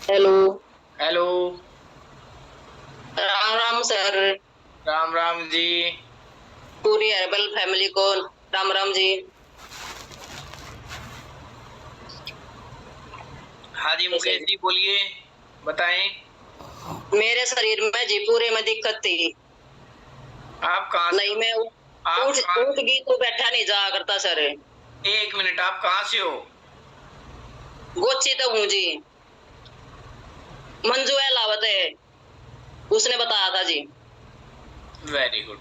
Hello. Hello. Ram Ram sir. Ram Ram ji. पूरी herbal family को राम राम जी। हाँ जी मुकेश जी बोलिए, बताएं। मेरे शरीर में जी पूरे में दिक्कत थी। आप कहाँ से नहीं, हो? मैं आप उठ कहाँ? उठ गई तो बैठा नहीं जा करता सर। एक मिनट, आप कहाँ से हो? गोची तो हूँ जी। मंजू है लावत है, उसने बताया था जी। Very good.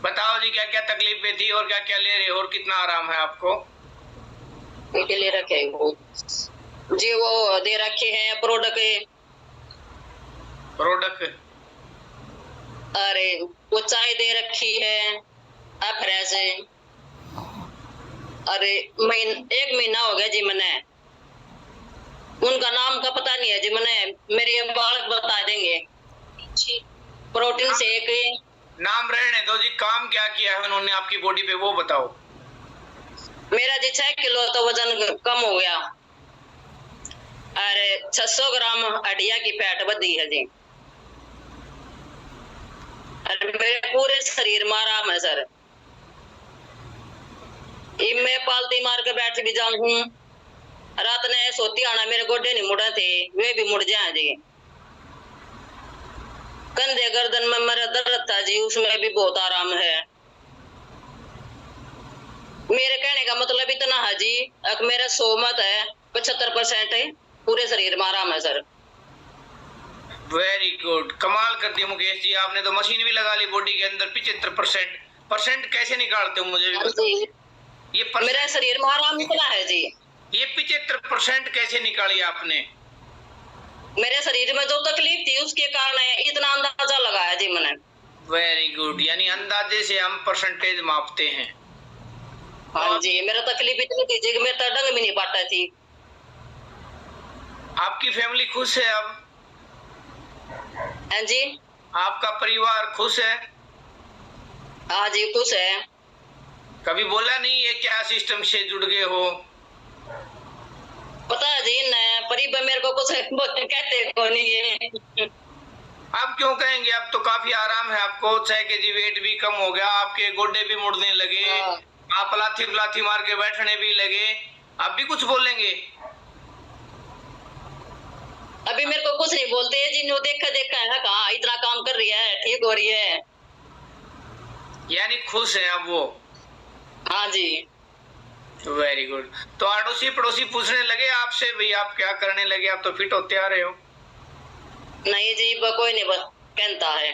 बताओ जी, क्या क्या तकलीफें थी और क्या क्या ले रहे हो और कितना आराम है आपको? के लिए रखे वो जी, वो दे रखे हैं प्रोडक्ट। प्रोडक्ट? अरे वो चाय दे रखी है फ्रेश। अरे एक महीना हो गया जी मैंने, उनका नाम का पता नहीं है जी मैंने, मेरे बालक बता देंगे। प्रोटीन नाम, शेक। नाम रहने दो जी। काम क्या किया है उन्होंने आपकी बॉडी पे वो बताओ। मेरा जी 6 किलो तो वजन कम हो गया। अरे 600 ग्राम हड्डिया की फैट बढ़ी है जी। अरे मेरे पूरे शरीर में आराम है सर। मैं पालती मार के बैठ भी जाऊं, रात ने सोती आना मेरे गोडे नहीं मुड़े थे, वे भी मुड़ जाए जी। कंधे गर्दन में मेरा दर्द था जी, उसमें भी बहुत आराम है। मेरे कहने का मतलब इतना है जी, अब मेरा 100 मत है, 75% है, पूरे शरीर में आराम है सर। वेरी गुड, कमाल कर दिया मुकेश जी, आपने तो मशीन भी लगा ली बॉडी के अंदर। 75% परसेंट कैसे निकालते हो मुझे भी बताओ। जी, ये मेरे परसेंट, शरीर में आराम इतना है जी। ये 75% कैसे निकाली आपने? मेरे शरीर में जो तकलीफ थी उसके कारण है, इतना अंदाजा लगाया जी मैंने। वेरी गुड, यानी अंदाजे से हम परसेंटेज मापते हैं। तो हाँ अभी जी, मेरा तकलीफ इतनी थी जी कि मेरे तो डंग भी नहीं पाता थी। आपकी फैमिली खुश है अब? हाँ जी। आपका परिवार खुश है? हाँ जी, खुश है। कभी बोला नहीं ये क्या सिस्टम से जुड़ गए हो? पता है जी न, परिवार मेरे को कुछ कहते को नहीं है। आप क्यों कहेंगे, अब तो काफी आराम है आपको। 6 kg वेट भी कम हो गया, आपके गोडे भी मुड़ने लगे, हाँ। आप लाथी लाथी मार के बैठने भी लगे। अब भी कुछ बोलेंगे? अभी मेरे को कुछ नहीं बोलते जी, नो देखा देखा है कहा इतना काम कर रही है, ठीक हो रही है। यानी खुश है अब वो? हाँ जी। Very good. तो अड़ोसी पड़ोसी पूछने लगे आपसे, भाई आप क्या करने लगे, आप तो फिट होते आ रहे हो? नहीं जी, कोई नहीं बस कहता है।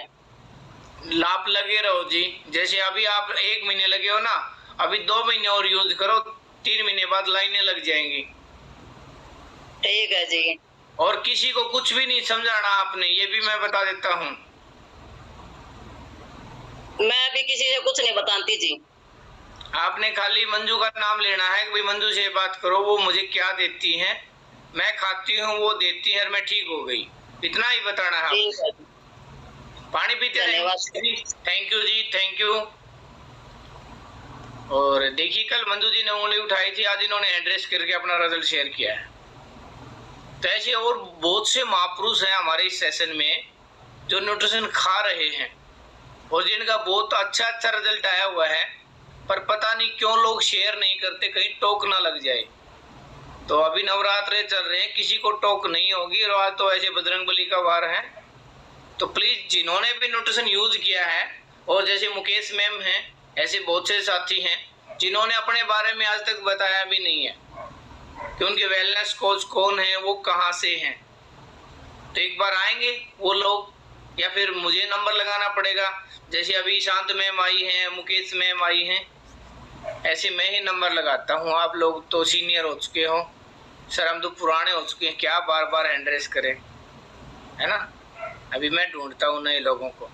लाप लगे रहो जी। जैसे अभी आप 1 महीने लगे हो ना, अभी 2 महीने और यूज करो, 3 महीने बाद लाइनें लग जाएंगी। ठीक है जी। और किसी को कुछ भी नहीं समझाना आपने, ये भी मैं बता देता हूँ। मैं भी किसी से कुछ नहीं बताती जी। आपने खाली मंजू का नाम लेना है कि भाई मंजू से बात करो, वो मुझे क्या देती है, मैं खाती हूँ, वो देती है और मैं ठीक हो गई। इतना ही बताना है ठीक आपने। है। पानी पीते धन्यवाद। रहेंगे। Thank you ji, thank you. और देखिए, कल मंजू जी ने उंगली उठाई थी, आज इन्होंने एड्रेस करके अपना रिजल्ट शेयर किया है। तो ऐसे और बहुत से महापुरुष हैं हमारे इस सेशन में जो न्यूट्रिशन खा रहे हैं और जिनका बहुत अच्छा अच्छा रिजल्ट आया हुआ है, पर पता नहीं क्यों लोग शेयर नहीं करते, कहीं टोक ना लग जाए। तो अभी नवरात्रे चल रहे हैं, किसी को टोक नहीं होगी, और आज तो ऐसे बजरंगबली का वार है। तो प्लीज जिन्होंने भी न्यूट्रिशन यूज किया है, और जैसे मुकेश मैम हैं, ऐसे बहुत से साथी हैं जिन्होंने अपने बारे में आज तक बताया भी नहीं है कि उनके वेलनेस कोच कौन है, वो कहाँ से हैं। तो एक बार आएंगे वो लोग, या फिर मुझे नंबर लगाना पड़ेगा। जैसे अभी शांत मैम आई हैं, मुकेश मैम आई हैं, ऐसे मैं ही नंबर लगाता हूँ। आप लोग तो सीनियर हो चुके हो सर, हम तो पुराने हो चुके हैं, क्या बार बार एड्रेस करें, है ना। अभी मैं ढूंढता हूँ नए लोगों को।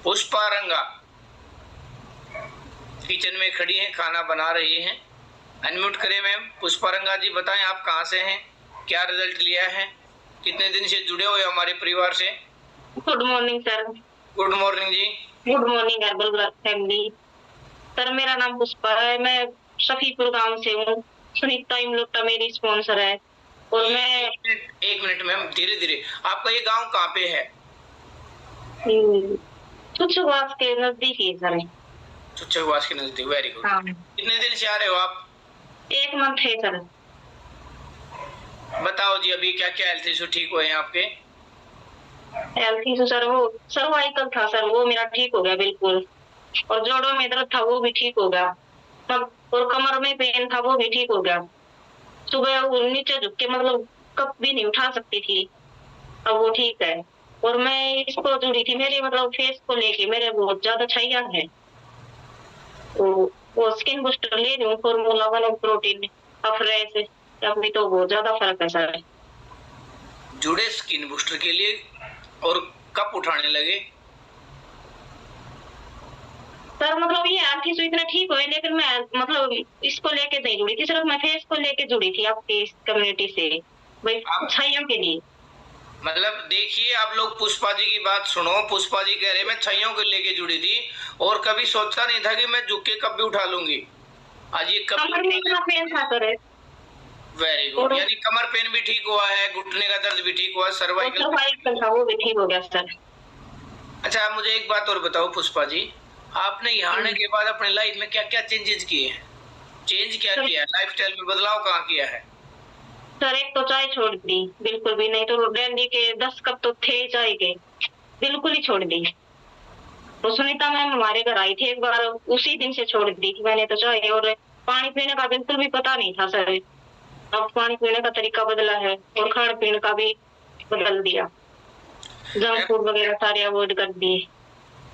पुष्पा रंगा किचन में खड़ी हैं, खाना बना रही हैं। अनम्यूट करें मैम। पुष्पा रंगा जी बताएं, आप कहाँ से हैं, क्या रिजल्ट लिया है, कितने दिन से जुड़े हुए हमारे परिवार से? Good morning sir. Good morning जी। Good morning herbal blood family. Sir मेरा नाम पुष्पा है, मैं सखीपुर गांव से हूँ। सुनीता इमलोटा मेरी स्पॉन्सर है। और मैं एक मिनट मैम, धीरे धीरे। आपका ये गांव कहाँ पे है? छुच्छुवास के नजदीक ही सर। चुच्चकवास के नजदीक। Very good. हाँ, कितने दिन से आ रहे हो आप? 1 मंथ है सर। बताओ जी, अभी क्या क्या हेल्थ इशू ठीक हुए हैं आपके? हेल्थ इशू सर, वो सर्वाइकल था सर, वो मेरा ठीक हो गया बिल्कुल। और जोड़ों में दर्द था, वो भी ठीक हो गया। और कमर में पेन था, वो भी ठीक हो गया। सुबह वो नीचे झुक के मतलब कप भी नहीं उठा सकती थी, अब वो ठीक है। और मैं इसको जुड़ी थी, मेरे मतलब फेस को लेके मेरे बहुत ज्यादा छाइया है। वो स्किन बूस्टर ले रही हूँ, फॉर्मूला 1 प्रोटीन अफ्रेश, अभी तो बहुत ज्यादा फर्क है सर। जुड़े स्किन बूस्टर के लिए और कब उठाने लगे? सर मतलब ये हेल्थ इशू इतना ठीक हुए, लेकिन मैं मतलब इसको लेके नहीं जुड़ी थी, सिर्फ मैं फेस को लेके जुड़ी थी आपकी इस कम्युनिटी से, भाई छाइयों के लिए। मतलब देखिए, आप लोग पुष्पा जी की बात सुनो। पुष्पा जी कह रहे मैं छइयों को लेके जुड़ी थी और कभी सोचा नहीं था कि मैं झुक के कब भी उठा लूंगी। आज ये कमर में इतना पेन था सर। Very good. यानी कमर पेन भी ठीक हुआ है, घुटने का दर्द भी ठीक हुआ, सर्वाइकल था, वो भी ठीक हो गया सर। अच्छा, आप मुझे एक बात और बताओ पुष्पा जी, आपने यहाँ आने के बाद अपनी लाइफ में क्या क्या चेंजेस किए हैं? चेंज क्या किया है लाइफस्टाइल में, बदलाव कहाँ किया है? सर एक तो चाय छोड़ दी बिल्कुल भी नहीं, तो डेली के 10 कप तो थे चाय के, बिल्कुल ही छोड़ दी। तो सुनीता मैम हमारे घर आई थी एक बार, उसी दिन से छोड़ दी थी मैंने तो चाय। और पानी पीने का बिल्कुल भी पता नहीं था सर, अब पानी पीने का तरीका बदला है और खाने पीने का भी बदल दिया, जंक फूड वगैरह सारे अवॉइड कर दिए।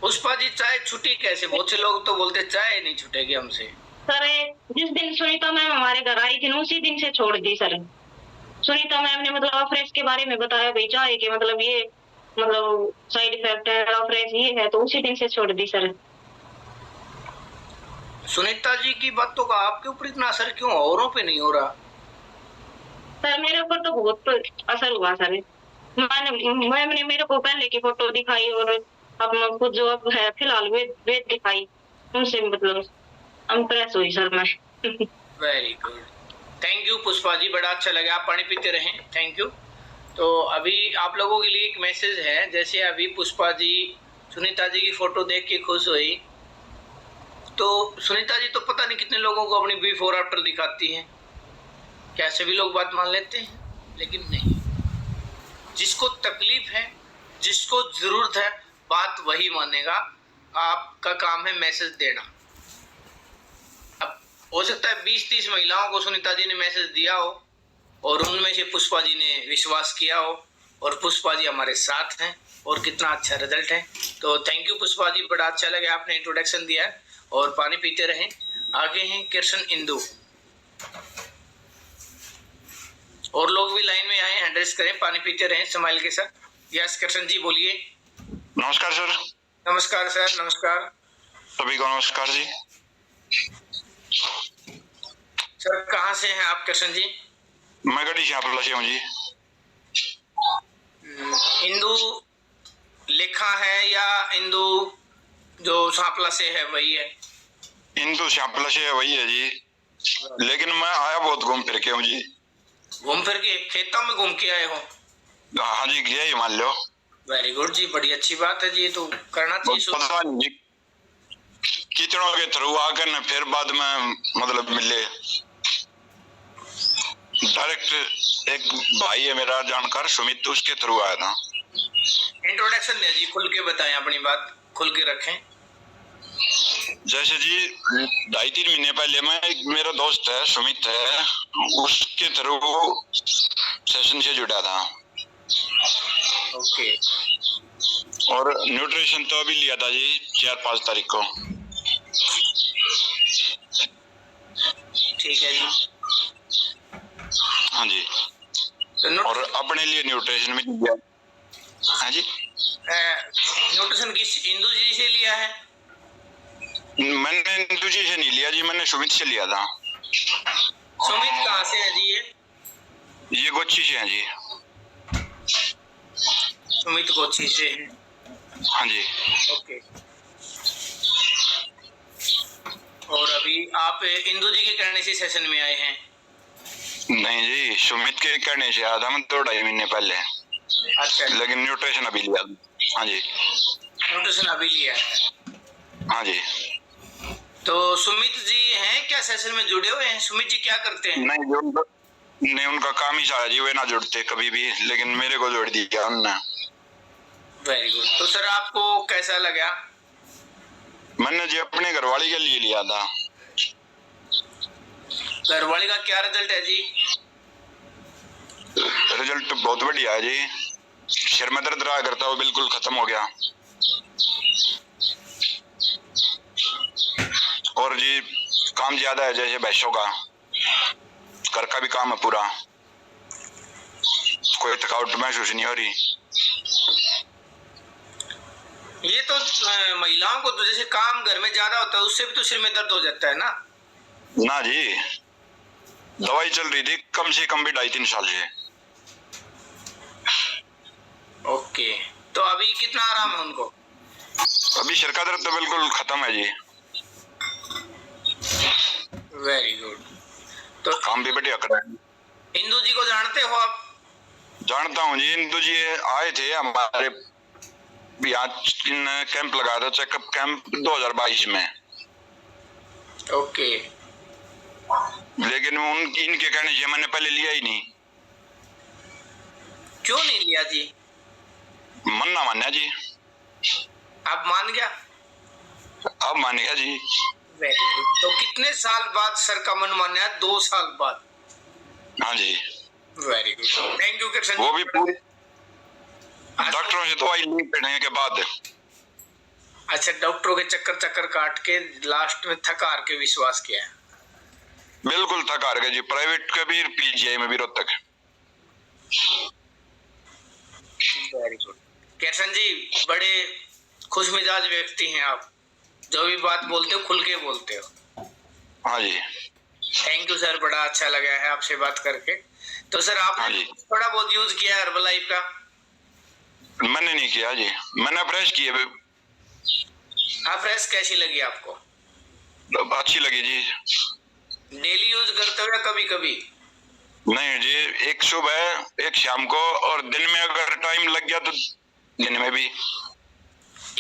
पुष्पा जी, चाय छुट्टी कैसे? बहुत से लोग तो बोलते चाय नहीं छूटेगी हमसे। सर जिस दिन सुनीता मैम हमारे घर आई थी उसी दिन से छोड़ दी सर। सुनीता मैम ने मतलब अफ्रेश के बारे में बताया, भाई चाय के मतलब ये मतलब साइड इफेक्ट है, अफ्रेश ये है, तो उसी दिन से छोड़ दी सर। सुनीता जी की बातों का आपके ऊपर इतना असर क्यों, औरों पे नहीं हो रहा? सर मेरे ऊपर तो बहुत असर हुआ सर। मैम ने मेरे को पहले की फोटो दिखाई और अब खुद जो अब है फिलहाल वेट दिखाई, उनसे मतलब इम्प्रेस हुई सर मैं। Very good, thank you Pushpa ji, बड़ा अच्छा लगा। आप पानी पीते रहें। Thank you. तो अभी आप लोगों के लिए एक मैसेज है। जैसे अभी पुष्पा जी सुनीता जी की फोटो देख के खुश हुई, तो सुनीता जी तो पता नहीं कितने लोगों को अपनी बिफोर आफ्टर दिखाती हैं। क्या सभी लोग बात मान लेते हैं? लेकिन नहीं, जिसको तकलीफ है, जिसको जरूरत है, बात वही मानेगा। आपका काम है मैसेज देना। अब हो सकता है 20-30 महिलाओं को सुनीता जी ने मैसेज दिया हो और उनमें से पुष्पा जी ने विश्वास किया हो और पुष्पा जी हमारे साथ हैं और कितना अच्छा रिजल्ट है। तो थैंक यू पुष्पा जी, बड़ा अच्छा लगा आपने इंट्रोडक्शन दिया है। और पानी पीते रहें। आगे हैं कृष्ण इंदु, और लोग भी लाइन में आए, हैंड रेस करें, पानी पीते रहें स्माइल के साथ। यस कृष्ण जी बोलिए। नमस्कार सर। नमस्कार सर, नमस्कार। सभी को नमस्कार जी। सर कहाँ से हैं आप कृष्ण जी? मैं गढ़ी श्यामला से हूँ जी। इंदु लिखा है या इंदु जो सांपला से है वही है? इंदु श्यामला से वही है जी, लेकिन मैं आया बहुत घूम फिर के हूँ जी। घूम फिर के खेतों में घूम के आए हो? हाँ जी, गया ही मान लो। वेरी गुड जी, बड़ी अच्छी बात है जी, ये तो करना चाहिए। पता नहीं जी कितनों के थ्रू आकर न फिर बाद में मतलब मिले। डायरेक्ट एक भाई है मेरा जानकार सुमित, उसके थ्रू आया था। इंट्रोडक्शन दे जी, खुल के बताएं, अपनी बात खुल के रखें। जैसे जी 2.5-3 महीने पहले मैं, एक मेरा दोस्त है सुमित है, उसके थ्रू सेशन से जुड़ा था। ओके। और न्यूट्रिशन तो अभी लिया था जी 4-5 तारीख को। ठीक है जी। हाँ जी। और अपने लिए न्यूट्रिशन भी लिया। हाँ जी। न्यूट्रिशन किस इंदु जी से लिया है? मैंने इंदु जी से नहीं लिया जी, मैंने सुमित से लिया था। सुमित कहाँ से है जी? ये गोची से है जी। सुमित गोची से है। हाँ जी। ओके। और अभी आप इंदु जी के कहने से सेशन में आए हैं? नहीं जी, सुमित के कहने से आया था मैं 2-2.5 महीने पहले। अच्छा, लेकिन न्यूट्रिशन अभी लिया। हाँ जी, न्यूट्रिशन अभी लिया है। हाँ जी। तो सुमित जी हैं क्या सेशन में जुड़े हुए हैं? सुमित जी क्या करते हैं? नहीं, उनका काम ही सारा जी, वे ना जुड़ते कभी भी, लेकिन मेरे को जोड़ दिया उनने। Very good. तो सर आपको कैसा लगा? मैंने जी अपने घरवाली के लिए लिया था। घरवाली का क्या रिजल्ट है जी? रिजल्ट तो बहुत बढ़िया है जी। सिर में दर्द रहा करता वो बिल्कुल खत्म हो गया। और जी काम ज्यादा है, जैसे भैंसों का, घर का भी काम है पूरा, कोई थकावट महसूस नहीं हो रही। ये तो महिलाओं को तो जैसे काम घर में ज्यादा होता है उससे भी तो सिर में दर्द हो जाता है ना? ना जी, दवाई चल रही थी कम से कम भी 2.5-3 साल से। ओके, तो अभी कितना आराम है उनको? अभी सिर का दर्द तो बिल्कुल खत्म है जी। Very good. तो काम भी बढ़िया कर रहे हैं। इंदू जी को जानते हो आप? जानता हूँ जी, इंदू जी आए थे हमारे यहाँ, कैंप लगाया था, चेकअप कैंप 2022 में। ओके। लेकिन इनके कहने से मैंने पहले लिया ही नहीं। क्यों नहीं लिया जी? मन ना मान्या जी। आप मान गया? अब मान गया जी। Very good. तो कितने साल बाद सर का मन माना है? 2 साल बाद। हाँ जी। Very good, thank you Krishna. वो भी पूरी डॉक्टरों से दवाई लेने के बाद। अच्छा, डॉक्टरों के चक्कर काट के लास्ट में थक हार के विश्वास किया है? बिल्कुल थक हार गए जी, प्राइवेट के भी, पीजीआई में भी रोहतक। Very good. कृष्ण जी बड़े खुश मिजाज व्यक्ति हैं आप, जो भी बात बोलते हो खुल के बोलते हो। हाँ जी। थैंक यू सर, बड़ा अच्छा लगा है आपसे बात करके। तो सर आपने थोड़ा बहुत यूज किया है हर्बलाइफ का? मैंने नहीं किया जी, मैंने फ्रेश किया। हाँ, फ्रेश कैसी लगी आपको? अच्छी लगी जी। डेली यूज करते हो या कभी कभी? नहीं जी, एक सुबह एक शाम को, और दिन में अगर टाइम लग गया तो दिन में भी।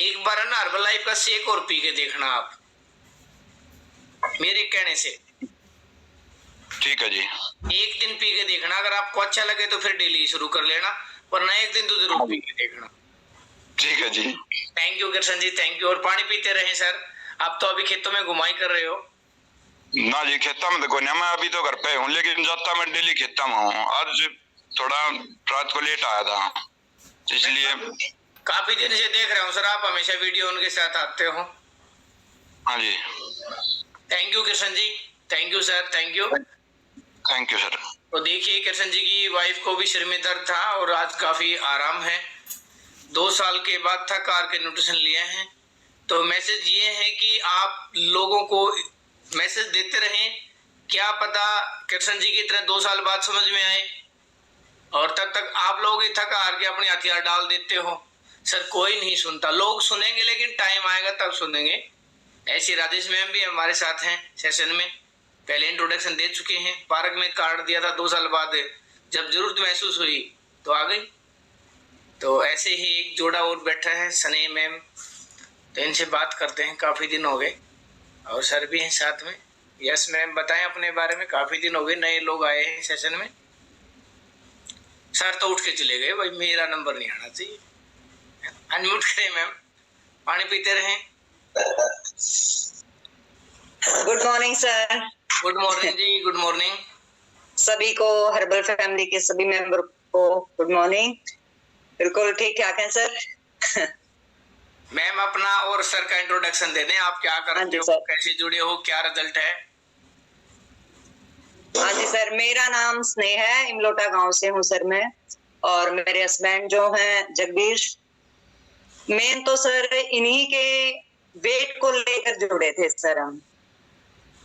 एक बार है ना हर्बलाइफ का शेक और पी के देखना आप, मेरे कहने से। ठीक है जी। एक दिन पी के देखना, अगर आपको अच्छा लगे तो फिर डेली शुरू कर लेना, वरना एक दिन तो जरूर पी के देखना। ठीक है जी। Thank you Krishna ji, thank you. और पानी पीते रहे सर। आप तो अभी खेतों में घुमाई कर रहे हो? ना जी, खेता में तो कोई नहीं, मैं अभी तो घर पे हूँ, लेकिन जाता मैं डेली खेता में हूँ। आज थोड़ा रात को लेट आया था, इसलिए। काफी दिन से देख रहा हूँ सर, आप हमेशा वीडियो उनके साथ आते हो। हाँ जी। Thank you Krishna ji, thank you sir, thank you. Thank you sir. तो देखिए कृष्ण जी की वाइफ को भी सिर में दर्द था और आज काफी आराम है। 2 साल के बाद थक हार के न्यूट्रिशन लिए हैं। तो मैसेज ये है कि आप लोगों को मैसेज देते रहें, क्या पता कृष्ण जी की तरह 2 साल बाद समझ में आए, और तब तक आप लोग ही थक हार के अपने हथियार डाल देते हो। सर कोई नहीं सुनता, लोग सुनेंगे लेकिन टाइम आएगा तब सुनेंगे। ऐसी राजेश मैम भी हमारे साथ हैं सेशन में, पहले इंट्रोडक्शन दे चुके हैं। पार्क में कार्ड दिया था 2 साल बाद, जब जरूरत महसूस हुई तो आ गई। तो ऐसे ही एक जोड़ा और बैठा है सने मैम, तो इनसे बात करते हैं, काफी दिन हो गए। और सर भी हैं साथ में। यस मैम, बताएं अपने बारे में, काफी दिन हो गए, नए लोग आए हैं सेशन में। सर तो उठ के चले गए, भाई मेरा नंबर नहीं आना चाहिए। अनम्यूट करें मैम, पानी पीते रहें। Good morning sir. Good morning जी, गुड मॉर्निंग। सभी को, हर्बल फैमिली के सभी मेंबर को गुड मॉर्निंग। बिल्कुल ठीक ठाक है सर। मैम अपना और सर का इंट्रोडक्शन दे दें, आप क्या करते हो, कैसे जुड़े हो, क्या रिजल्ट है? हाँ जी सर, मेरा नाम स्नेह है, इमलोटा गांव से हूँ सर मैं, और मेरे हस्बैंड जो हैं जगदीश। मेन तो सर इन्हीं के वेट को लेकर जुड़े थे सर हम।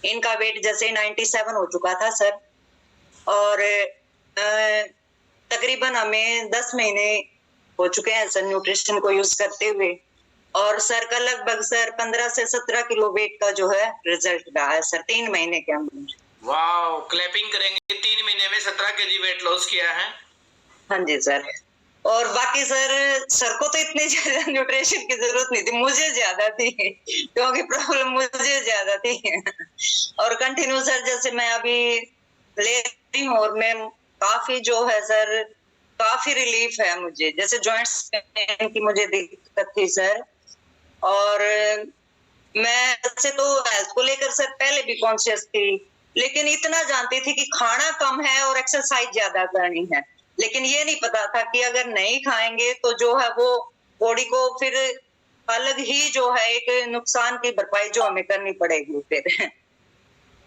इनका वेट जैसे 97 हो चुका था सर, और तकरीबन हमें 10 महीने हो चुके हैं सर न्यूट्रिशन को यूज करते हुए, और सर का लगभग सर 15 से 17 किलो वेट का जो है रिजल्ट रहा है सर 3 महीने के अंदर। वाह, क्लैपिंग करेंगे। 3 महीने में 17 केजी वेट लॉस किया है। हाँ जी सर। और बाकी सर को तो इतनी ज्यादा न्यूट्रिशन की जरूरत नहीं थी, मुझे ज्यादा थी, क्योंकि प्रॉब्लम मुझे ज्यादा थी। और कंटिन्यू सर जैसे मैं अभी ले रही हूँ और मैं काफी जो है सर, काफी रिलीफ है मुझे। जैसे जॉइंट्स पेन की मुझे दिक्कत थी सर, और मैं वैसे तो हेल्थ को लेकर सर पहले भी कॉन्शियस थी, लेकिन इतना जानती थी कि खाना कम है और एक्सरसाइज ज्यादा करनी है। लेकिन ये नहीं पता था कि अगर नहीं खाएंगे तो जो है वो बॉडी को फिर अलग ही जो है एक नुकसान की भरपाई जो हमें करनी पड़ेगी फिर।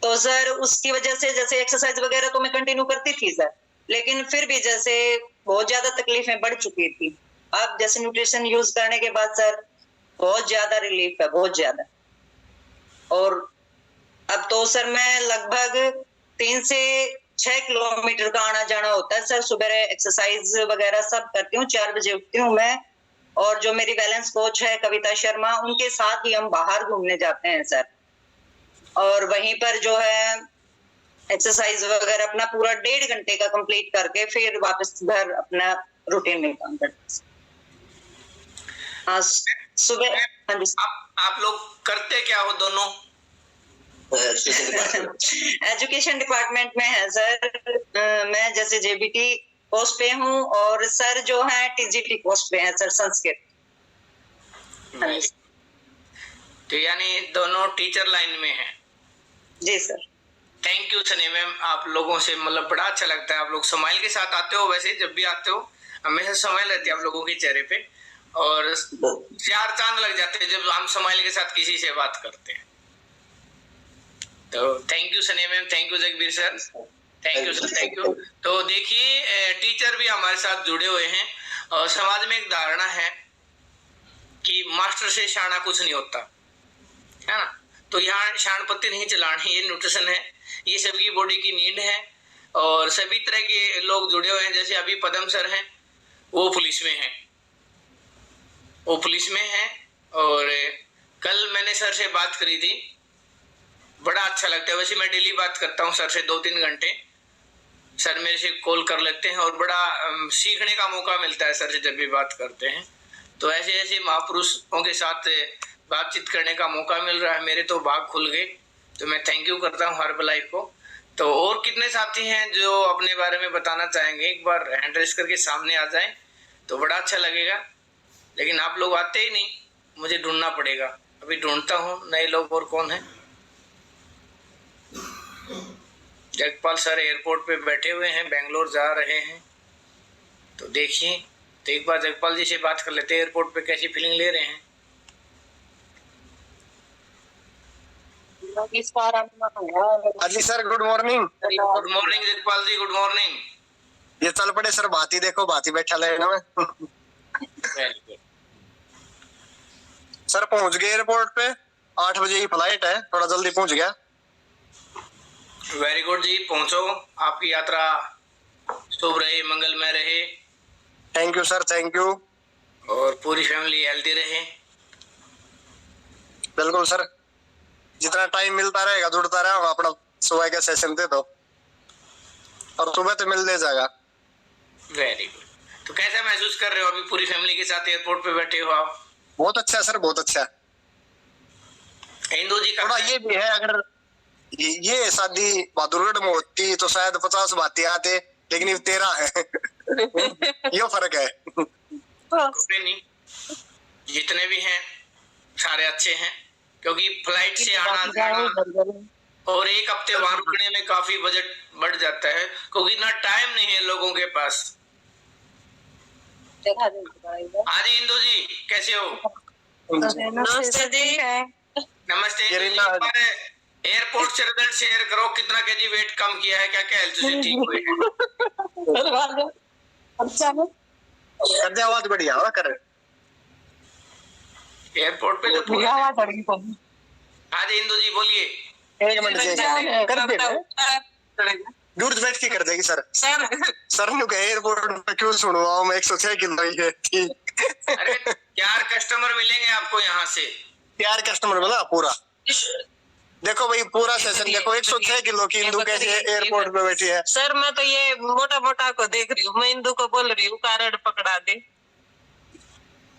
तो सर उसकी वजह से जैसे एक्सरसाइज वगैरह तो मैं कंटिन्यू करती थी सर, लेकिन फिर भी जैसे बहुत ज्यादा तकलीफें बढ़ चुकी थी। अब जैसे न्यूट्रिशन यूज करने के बाद सर बहुत ज्यादा रिलीफ है, बहुत ज्यादा। और अब तो सर मैं लगभग 3 से 6 किलोमीटर का आना जाना होता है सर। सुबह एक्सरसाइज वगैरह सब करती हूँ, 4 बजे उठती हूँ मैं, और जो मेरी बैलेंस कोच है कविता शर्मा, उनके साथ ही हम बाहर घूमने जाते हैं सर। और वहीं पर जो है एक्सरसाइज वगैरह अपना पूरा 1.5 घंटे का कंप्लीट करके फिर वापस घर अपना रूटीन में काम करते हैं। हाँ सुबह। हाँ जी। आप लोग करते क्या हो दोनों? एजुकेशन डिपार्टमेंट में है सर। मैं जैसे जेबीटी पोस्ट पे हूँ, और सर जो है टीजीटी पोस्ट पे है सर, संस्कृत। तो यानी दोनों टीचर लाइन में हैं। जी sir. Thank you Sunny ma'am, आप लोगों से मतलब बड़ा अच्छा लगता है। आप लोग स्माइल के साथ आते हो, वैसे जब भी आते हो हमेशा स्माइल रहती है आप लोगों के चेहरे पे, और 4 चांद लग जाते हैं जब हम स्माइल के साथ किसी से बात करते हैं। तो thank you Sunny ma'am, thank you Jagbir sir, thank you sir, thank you. तो देखिए टीचर भी हमारे साथ जुड़े हुए हैं, और समाज में एक धारणा है कि मास्टर से शाना कुछ नहीं होता है ना। तो यहाँ शानपत्ती नहीं चलानी, ये न्यूट्रिशन है, ये सबकी बॉडी की नीड है, और सभी तरह के लोग जुड़े हुए हैं। जैसे अभी पदम सर हैं, वो पुलिस में हैं, और कल मैंने सर से बात करी थी, बड़ा अच्छा लगता है। वैसे मैं डेली बात करता हूँ सर से 2-3 घंटे, सर मेरे से कॉल कर लेते हैं, और बड़ा सीखने का मौका मिलता है सर से जब भी बात करते हैं। तो ऐसे ऐसे महापुरुषों के साथ बातचीत करने का मौका मिल रहा है, मेरे तो भाग खुल गए। तो मैं थैंक यू करता हूँ हर्ब लाइफ को। तो और कितने साथी हैं जो अपने बारे में बताना चाहेंगे? एक बार हैंड रेस करके सामने आ जाएं तो बड़ा अच्छा लगेगा। लेकिन आप लोग आते ही नहीं, मुझे ढूंढना पड़ेगा। अभी ढूंढता हूँ नए लोग और कौन है। जगपाल सर एयरपोर्ट पे बैठे हुए हैं, बेंगलोर जा रहे हैं। तो देखिए, तो एक बार जगपाल जी से बात कर लेते हैं, एयरपोर्ट पे कैसी फीलिंग ले रहे हैं। अजी sir good morning. Good morning Jagpal ji, good morning. ये चल पड़े सर, भाती देखो, भाती बैठा लेना में। सर पहुंच गए एयरपोर्ट पे, 8 बजे की फ्लाइट है, थोड़ा जल्दी पहुंच गया। वेरी गुड जी, पहुंचो, आपकी यात्रा शुभ रहे, मंगलमय रहे। Thank you sir, thank you. और पूरी फैमिली हेल्दी रहे। बिल्कुल सर, जितना टाइम मिलता रहेगा जुड़ता रहेगा अपना सुबह के सेशन पे, तो और सुबह तो मिल दे जाएगा। Very good. तो कैसा महसूस कर रहे हो अभी पूरी फैमिली के साथ एयरपोर्ट पे बैठे हो आप? बहुत अच्छा सर, बहुत अच्छा। हिंदू जी का थोड़ा ये भी है, अगर ये शादी बहादुरगढ़ में होती तो शायद 50 भाती आते, लेकिन ये 13 है। ये फर्क है। नहीं, जितने भी हैं सारे अच्छे हैं, क्योंकि फ्लाइट से आना जाना और 1 हफ्ते वहां रुकने में काफी बजट बढ़ जाता है, क्योंकि इतना टाइम नहीं है लोगों के पास। हाँ जी इंदू जी, कैसे हो? नमस्ते जी। नमस्ते जी। एयरपोर्ट से रिजल्ट शेयर करो, कितना केजी वेट कम किया है, क्या क्या हेल्थ से ठीक हुए हैं? कर दे आवाज बढ़िया हो कर। एयरपोर्ट पे तो हाँ जी इंदू जी बोलिए। 1 मिनट से कर दे, दूर बैठ के कर देगी सर। सर ने कहा एयरपोर्ट पे क्यों सुनवाओ, मैं 106 किलो ही है। अरे 4 कस्टमर मिलेंगे आपको यहाँ से। 4 कस्टमर मिला पूरा, देखो भाई पूरा सेशन देखो 106 किलो की इंदु कैसे एयरपोर्ट पे बैठी है। सर मैं तो ये मोटा मोटा को देख रही हूँ, मैं इंदु को बोल रही हूँ कारण पकड़ा दे।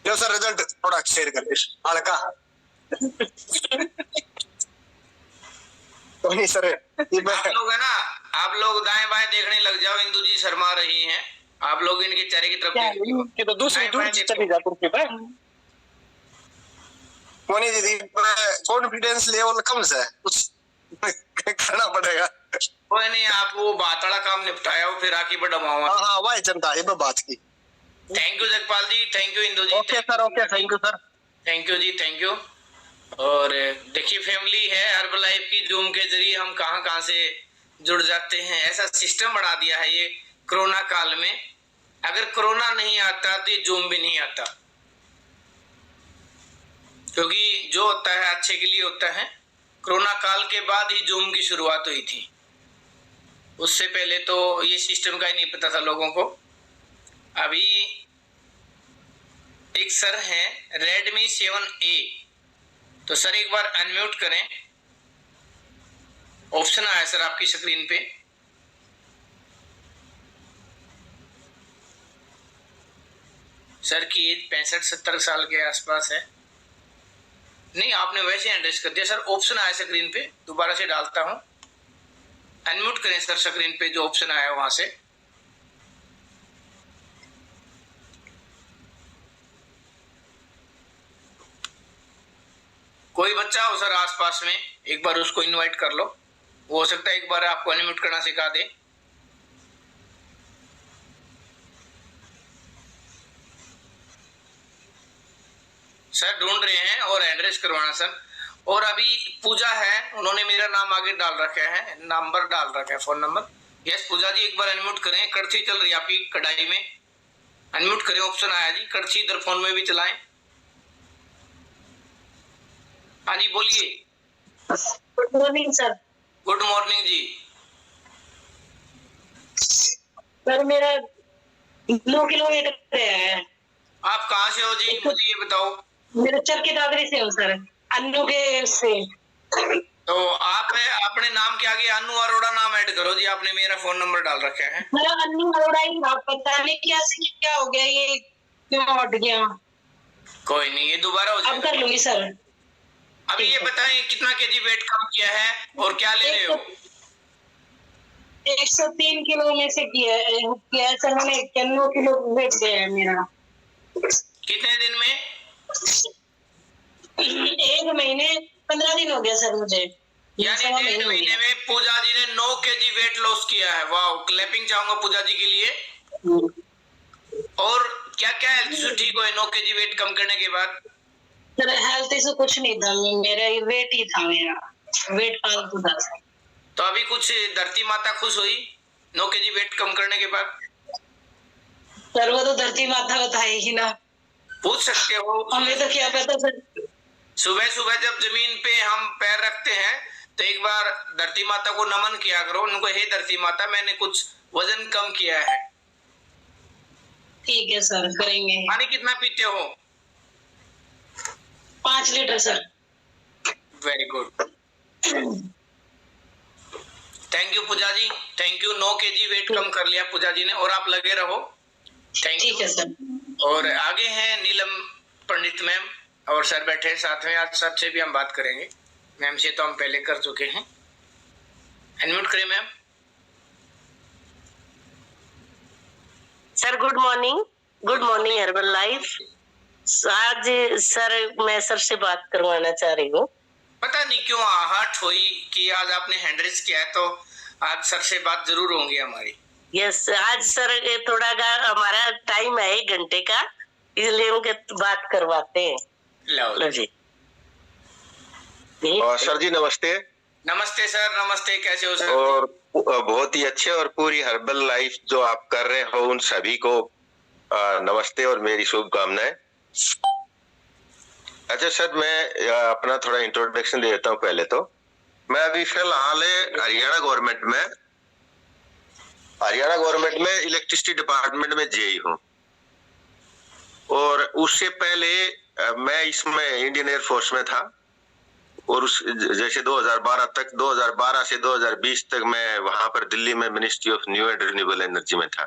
जो सर रिजल्ट थोड़ा शेयर कर हल्का तो नहीं सर ये आप लोग है ना, आप लोग दाएं बाएं देखने लग जाओ। इंदु जी शर्मा रही हैं, आप लोग इनके चेहरे की तरफ देखिए। तो दूसरी दूर चली जा कुर्सी पे मोनी दीदी कॉन्फिडेंस लेवल कम से कुछ करना पड़ेगा। कोई नहीं, आप वो बातड़ा काम निपटाया हो फिर आके बढ़ावा। हाँ वही जनता है बात की। Thank you Jagpal ji, thank you Indu ji. Okay sir, okay thank you sir, thank you ji, thank you. और देखिए फैमिली है हर्बल लाइफ की, जूम के जरिए हम कहां से जुड़ जाते हैं। ऐसा सिस्टम बना दिया है ये कोरोना काल में। अगर कोरोना नहीं आता तो ये जूम भी नहीं आता, क्योंकि जो होता है अच्छे के लिए होता है। कोरोना काल के बाद ही जूम की शुरुआत हुई थी, उससे पहले तो ये सिस्टम का ही नहीं पता था लोगों को। अभी एक सर हैं रेडमी 7A, तो सर एक बार अनम्यूट करें। ऑप्शन आया सर आपकी स्क्रीन पे। सर की एज 65-70 साल के आसपास है। नहीं, आपने वैसे एड्रेस कर दिया सर। ऑप्शन आया स्क्रीन पे, दोबारा से डालता हूं। अनम्यूट करें सर स्क्रीन पे जो ऑप्शन आया वहां से। कोई बच्चा हो सर आसपास में, एक बार उसको इनवाइट कर लो। वो हो सकता है एक बार आपको अनम्यूट करना सिखा दे। सर ढूंढ रहे हैं और एड्रेस करवाना सर। और अभी पूजा है, उन्होंने मेरा नाम आगे डाल रखा है, नंबर डाल रखा है, फोन नंबर। यस पूजा जी एक बार अनम्यूट करें। कड़छी चल रही है आपकी कढ़ाई में, अनम्यूट करें। ऑप्शन आया जी, कड़छी इधर फोन में भी चलाएं। हाँ जी बोलिए। Good morning sir. Good morning जी। सर मेरा 2 किलोमीटर है। आप कहाँ से हो जी, मुझे ये बताओ। मेरे चरखी दादरी से हो सर, अन्नू के से। तो आप अपने नाम के आगे अन्नू अरोड़ा नाम ऐड करो जी, आपने मेरा फोन नंबर डाल रखा है। मेरा अन्नू अरोड़ा ही नाम, पता नहीं क्या हो गया, ये क्यों हट गया। कोई नहीं, ये दोबारा हो अब जाएगा। कर लूंगी सर। अभी ये बताएं कितना केजी वेट कम किया है और क्या ले रहे हो। 103 किलो में से किया सर मैंने। 91 किलो वेट गया है मेरा। कितने दिन में। 1 महीने 15 दिन हो गया सर मुझे। यानी 1.5 महीने में पूजा जी ने 9 केजी वेट लॉस किया है। वाह, क्लैपिंग चाहूंगा पूजा जी के लिए। और क्या क्या हेल्थ इशू ठीक हुए 9 केजी वेट कम करने के बाद। सर हेल्थ इशू कुछ नहीं था, मेरा वेट ही था, मेरा वेट फालतू था। तो अभी कुछ धरती माता खुश हुई 9 केजी वेट कम करने के बाद। सर वो तो धरती माता बताएगी ना, पूछ सकते हो। हमें तो क्या पता सर। सुबह सुबह जब जमीन पे हम पैर रखते हैं तो एक बार धरती माता को नमन किया करो। उनको हे धरती माता मैंने कुछ वजन कम किया है। ठीक है सर, करेंगे। पानी कितना पीते हो। 5 litre sir. Very good, thank you Pooja ji, thank you. 9 KG weight कम कर लिया पूजा जी ने, और आप लगे रहो। Thank you. ठीक है सर। और आगे हैं नीलम पंडित मैम और सर बैठे साथ में। आज सर से भी हम बात करेंगे, मैम से तो हम पहले कर चुके हैं। अनम्यूट करें ma'am. Sir good morning. Good morning herbal life. आज सर मैं सर से बात करवाना चाह रही हूँ। पता नहीं क्यों आहट हुई कि आज आपने हैंड रेज किया है, तो आज सर से बात जरूर होंगी हमारी। यस, आज सर थोड़ा हमारा टाइम है 1 घंटे का, इसलिए उनके बात करवाते हैं। लो जी। सर जी नमस्ते। नमस्ते सर, नमस्ते, कैसे हो सर। और बहुत ही अच्छे और पूरी हर्बल लाइफ जो आप कर रहे हो उन सभी को नमस्ते और मेरी शुभकामनाएं। अच्छा सर, मैं अपना थोड़ा इंट्रोडक्शन दे देता हूँ। पहले तो मैं अभी फिलहाल हरियाणा गवर्नमेंट में इलेक्ट्रिसिटी डिपार्टमेंट में जेई हूँ। और उससे पहले मैं इसमें इंडियन एयरफोर्स में था और उस जैसे 2012 से 2020 तक मैं वहां पर दिल्ली में ministry of new and renewable energy में था।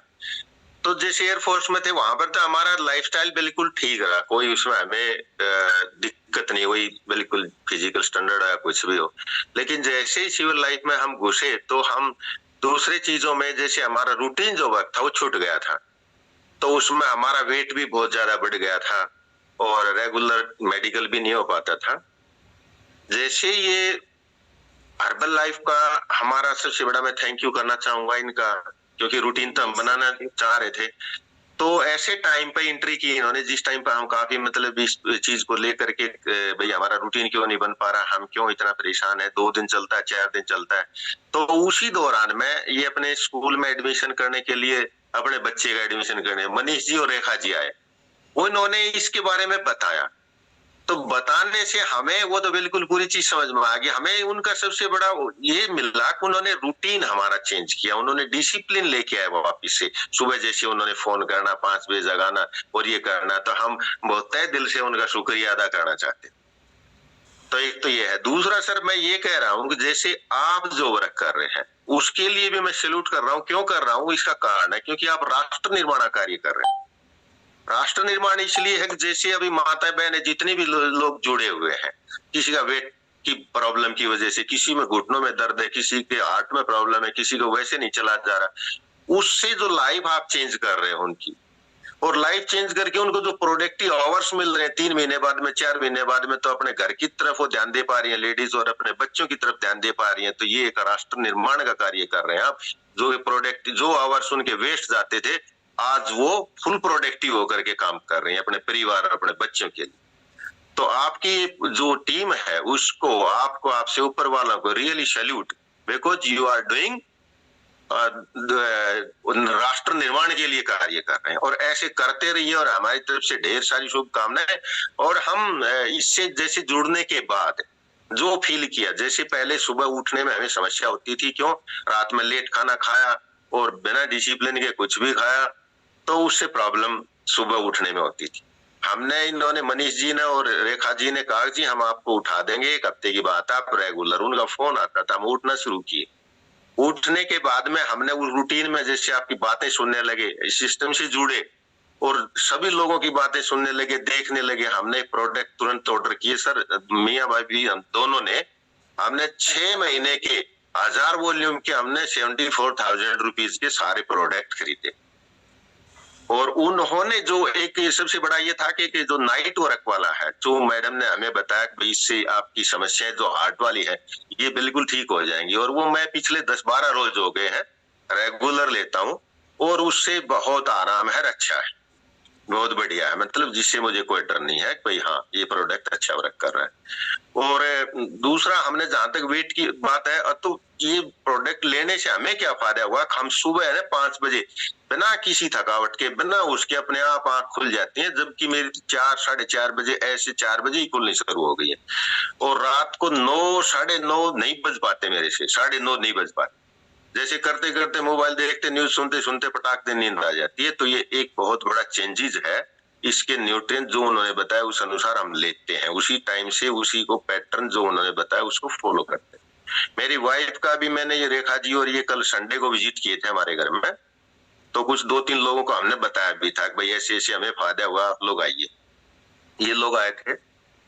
तो जैसे एयरफोर्स में थे वहां पर तो हमारा लाइफस्टाइल बिल्कुल ठीक रहा, कोई उसमें हमें दिक्कत नहीं हुई, बिल्कुल फिजिकल स्टैंडर्ड है कुछ भी हो। लेकिन जैसे ही सिविल लाइफ में हम घुसे तो हम दूसरे चीजों में, जैसे हमारा रूटीन जो वर्क था वो छूट गया था, तो उसमें हमारा वेट भी बहुत ज्यादा बढ़ गया था और रेगुलर मेडिकल भी नहीं हो पाता था। जैसे ये हर्बल लाइफ का हमारा सबसे बड़ा मैं थैंक यू करना चाहूंगा इनका, क्योंकि रूटीन तो हम बनाना चाह रहे थे। तो ऐसे टाइम पे एंट्री की इन्होंने जिस टाइम पे हम काफी मतलब इस चीज को लेकर के भाई हमारा रूटीन क्यों नहीं बन पा रहा, हम क्यों इतना परेशान है, 2 दिन चलता है 4 दिन चलता है। तो उसी दौरान मैं ये अपने स्कूल में एडमिशन करने के लिए, अपने बच्चे का एडमिशन करने मनीष जी और रेखा जी आए, उन्होंने इसके बारे में बताया। तो बताने से हमें वो तो बिल्कुल पूरी चीज समझ में आ गई। हमें उनका सबसे बड़ा ये मिला कि उन्होंने रूटीन हमारा चेंज किया, उन्होंने डिसिप्लिन लेके आए वापिस से। सुबह जैसे उन्होंने फोन करना, 5 बजे जगाना और ये करना, तो हम बहुत तहे दिल से उनका शुक्रिया अदा करना चाहते। तो एक तो ये है। दूसरा सर मैं ये कह रहा हूँ कि जैसे आप जो वर्क कर रहे हैं उसके लिए भी मैं सैल्यूट कर रहा हूँ। क्यों कर रहा हूँ, इसका कारण है क्योंकि आप राष्ट्र निर्माण कार्य कर रहे हैं। राष्ट्र निर्माण इसलिए है कि जैसे अभी माता बहन जितने भी लोग जुड़े हुए हैं, किसी का वेट की प्रॉब्लम की वजह से, किसी में घुटनों में दर्द है, किसी के हार्ट में प्रॉब्लम है, किसी को वैसे नहीं चला जा रहा, उससे जो लाइफ आप चेंज कर रहे हो उनकी, और लाइफ चेंज करके उनको जो प्रोडक्टिव आवर्स मिल रहे हैं 3 महीने बाद में, 4 महीने बाद में, तो अपने घर की तरफ वो ध्यान दे पा रही है लेडीज और अपने बच्चों की तरफ ध्यान दे पा रही है। तो ये एक राष्ट्र निर्माण का कार्य कर रहे हैं आप। जो प्रोडक्ट, जो आवर्स उनके वेस्ट जाते थे, आज वो फुल प्रोडक्टिव होकर के काम कर रहे हैं अपने परिवार और अपने बच्चों के लिए। तो आपकी जो टीम है उसको, आपको, आपसे ऊपर वालों को really salute, because you are doing राष्ट्र निर्माण के लिए कार्य कर रहे हैं और ऐसे करते रहिए। और हमारी तरफ से ढेर सारी शुभकामनाएं। और हम इससे जैसे जुड़ने के बाद जो फील किया, जैसे पहले सुबह उठने में हमें समस्या होती थी, क्यों, रात में लेट खाना खाया और बिना डिसिप्लिन के कुछ भी खाया, तो उससे प्रॉब्लम सुबह उठने में होती थी। हमने, इन्होंने, मनीष जी ने और रेखा जी ने कहा जी हम आपको उठा देंगे, 1 हफ्ते की बात, आप रेगुलर, उनका फोन आता था, हम उठना शुरू किए। उठने के बाद में हमने उस रूटीन में जैसे आपकी बातें सुनने लगे, इस सिस्टम से जुड़े और सभी लोगों की बातें सुनने लगे, देखने लगे। हमने प्रोडक्ट तुरंत ऑर्डर किए सर, मियाँ भाभी हम दोनों ने, हमने 6 महीने के 1000 वॉल्यूम के हमने 74,000 रुपीज के सारे प्रोडक्ट खरीदे। और उन्होंने जो एक सबसे बड़ा ये था कि जो नाइट वर्क वाला है, जो मैडम ने हमें बताया कि इससे आपकी समस्याएं जो हार्ट वाली है ये बिल्कुल ठीक हो जाएंगी। और वो मैं पिछले 10-12 रोज हो गए हैं रेगुलर लेता हूँ और उससे बहुत आराम है, अच्छा है, बहुत बढ़िया है। मतलब जिससे मुझे कोई डर नहीं है कि भाई हाँ ये प्रोडक्ट अच्छा वर्क कर रहा है। और दूसरा, हमने जहां तक वेट की बात है, तो ये प्रोडक्ट लेने से हमें क्या फायदा हुआ, हम सुबह है 5 बजे बिना किसी थकावट के, बिना उसके अपने आप आंख खुल जाती है, जबकि मेरी 4, 4:30 बजे, ऐसे 4 बजे ही खुलनी शुरू हो गई है। और रात को 9, 9:30 नहीं बज पाते मेरे से, 9:30 नहीं बज पाते। जैसे करते करते मोबाइल देखते, न्यूज सुनते सुनते पटाख से नींद आ जाती है। तो ये एक बहुत बड़ा चेंजेस है। इसके न्यूट्रिएंट जो उन्होंने बताया उस अनुसार हम लेते हैं, उसी टाइम से उसी को पैटर्न जो उन्होंने बताया उसको फॉलो करते हैं। मेरी वाइफ का भी मैंने, ये रेखा जी और ये कल संडे को विजिट किए थे हमारे घर में, तो कुछ 2-3 लोगों को हमने बताया भी था कि भाई ऐसे ऐसे हमें फायदा हुआ, आप लोग आइए। ये लोग आए थे।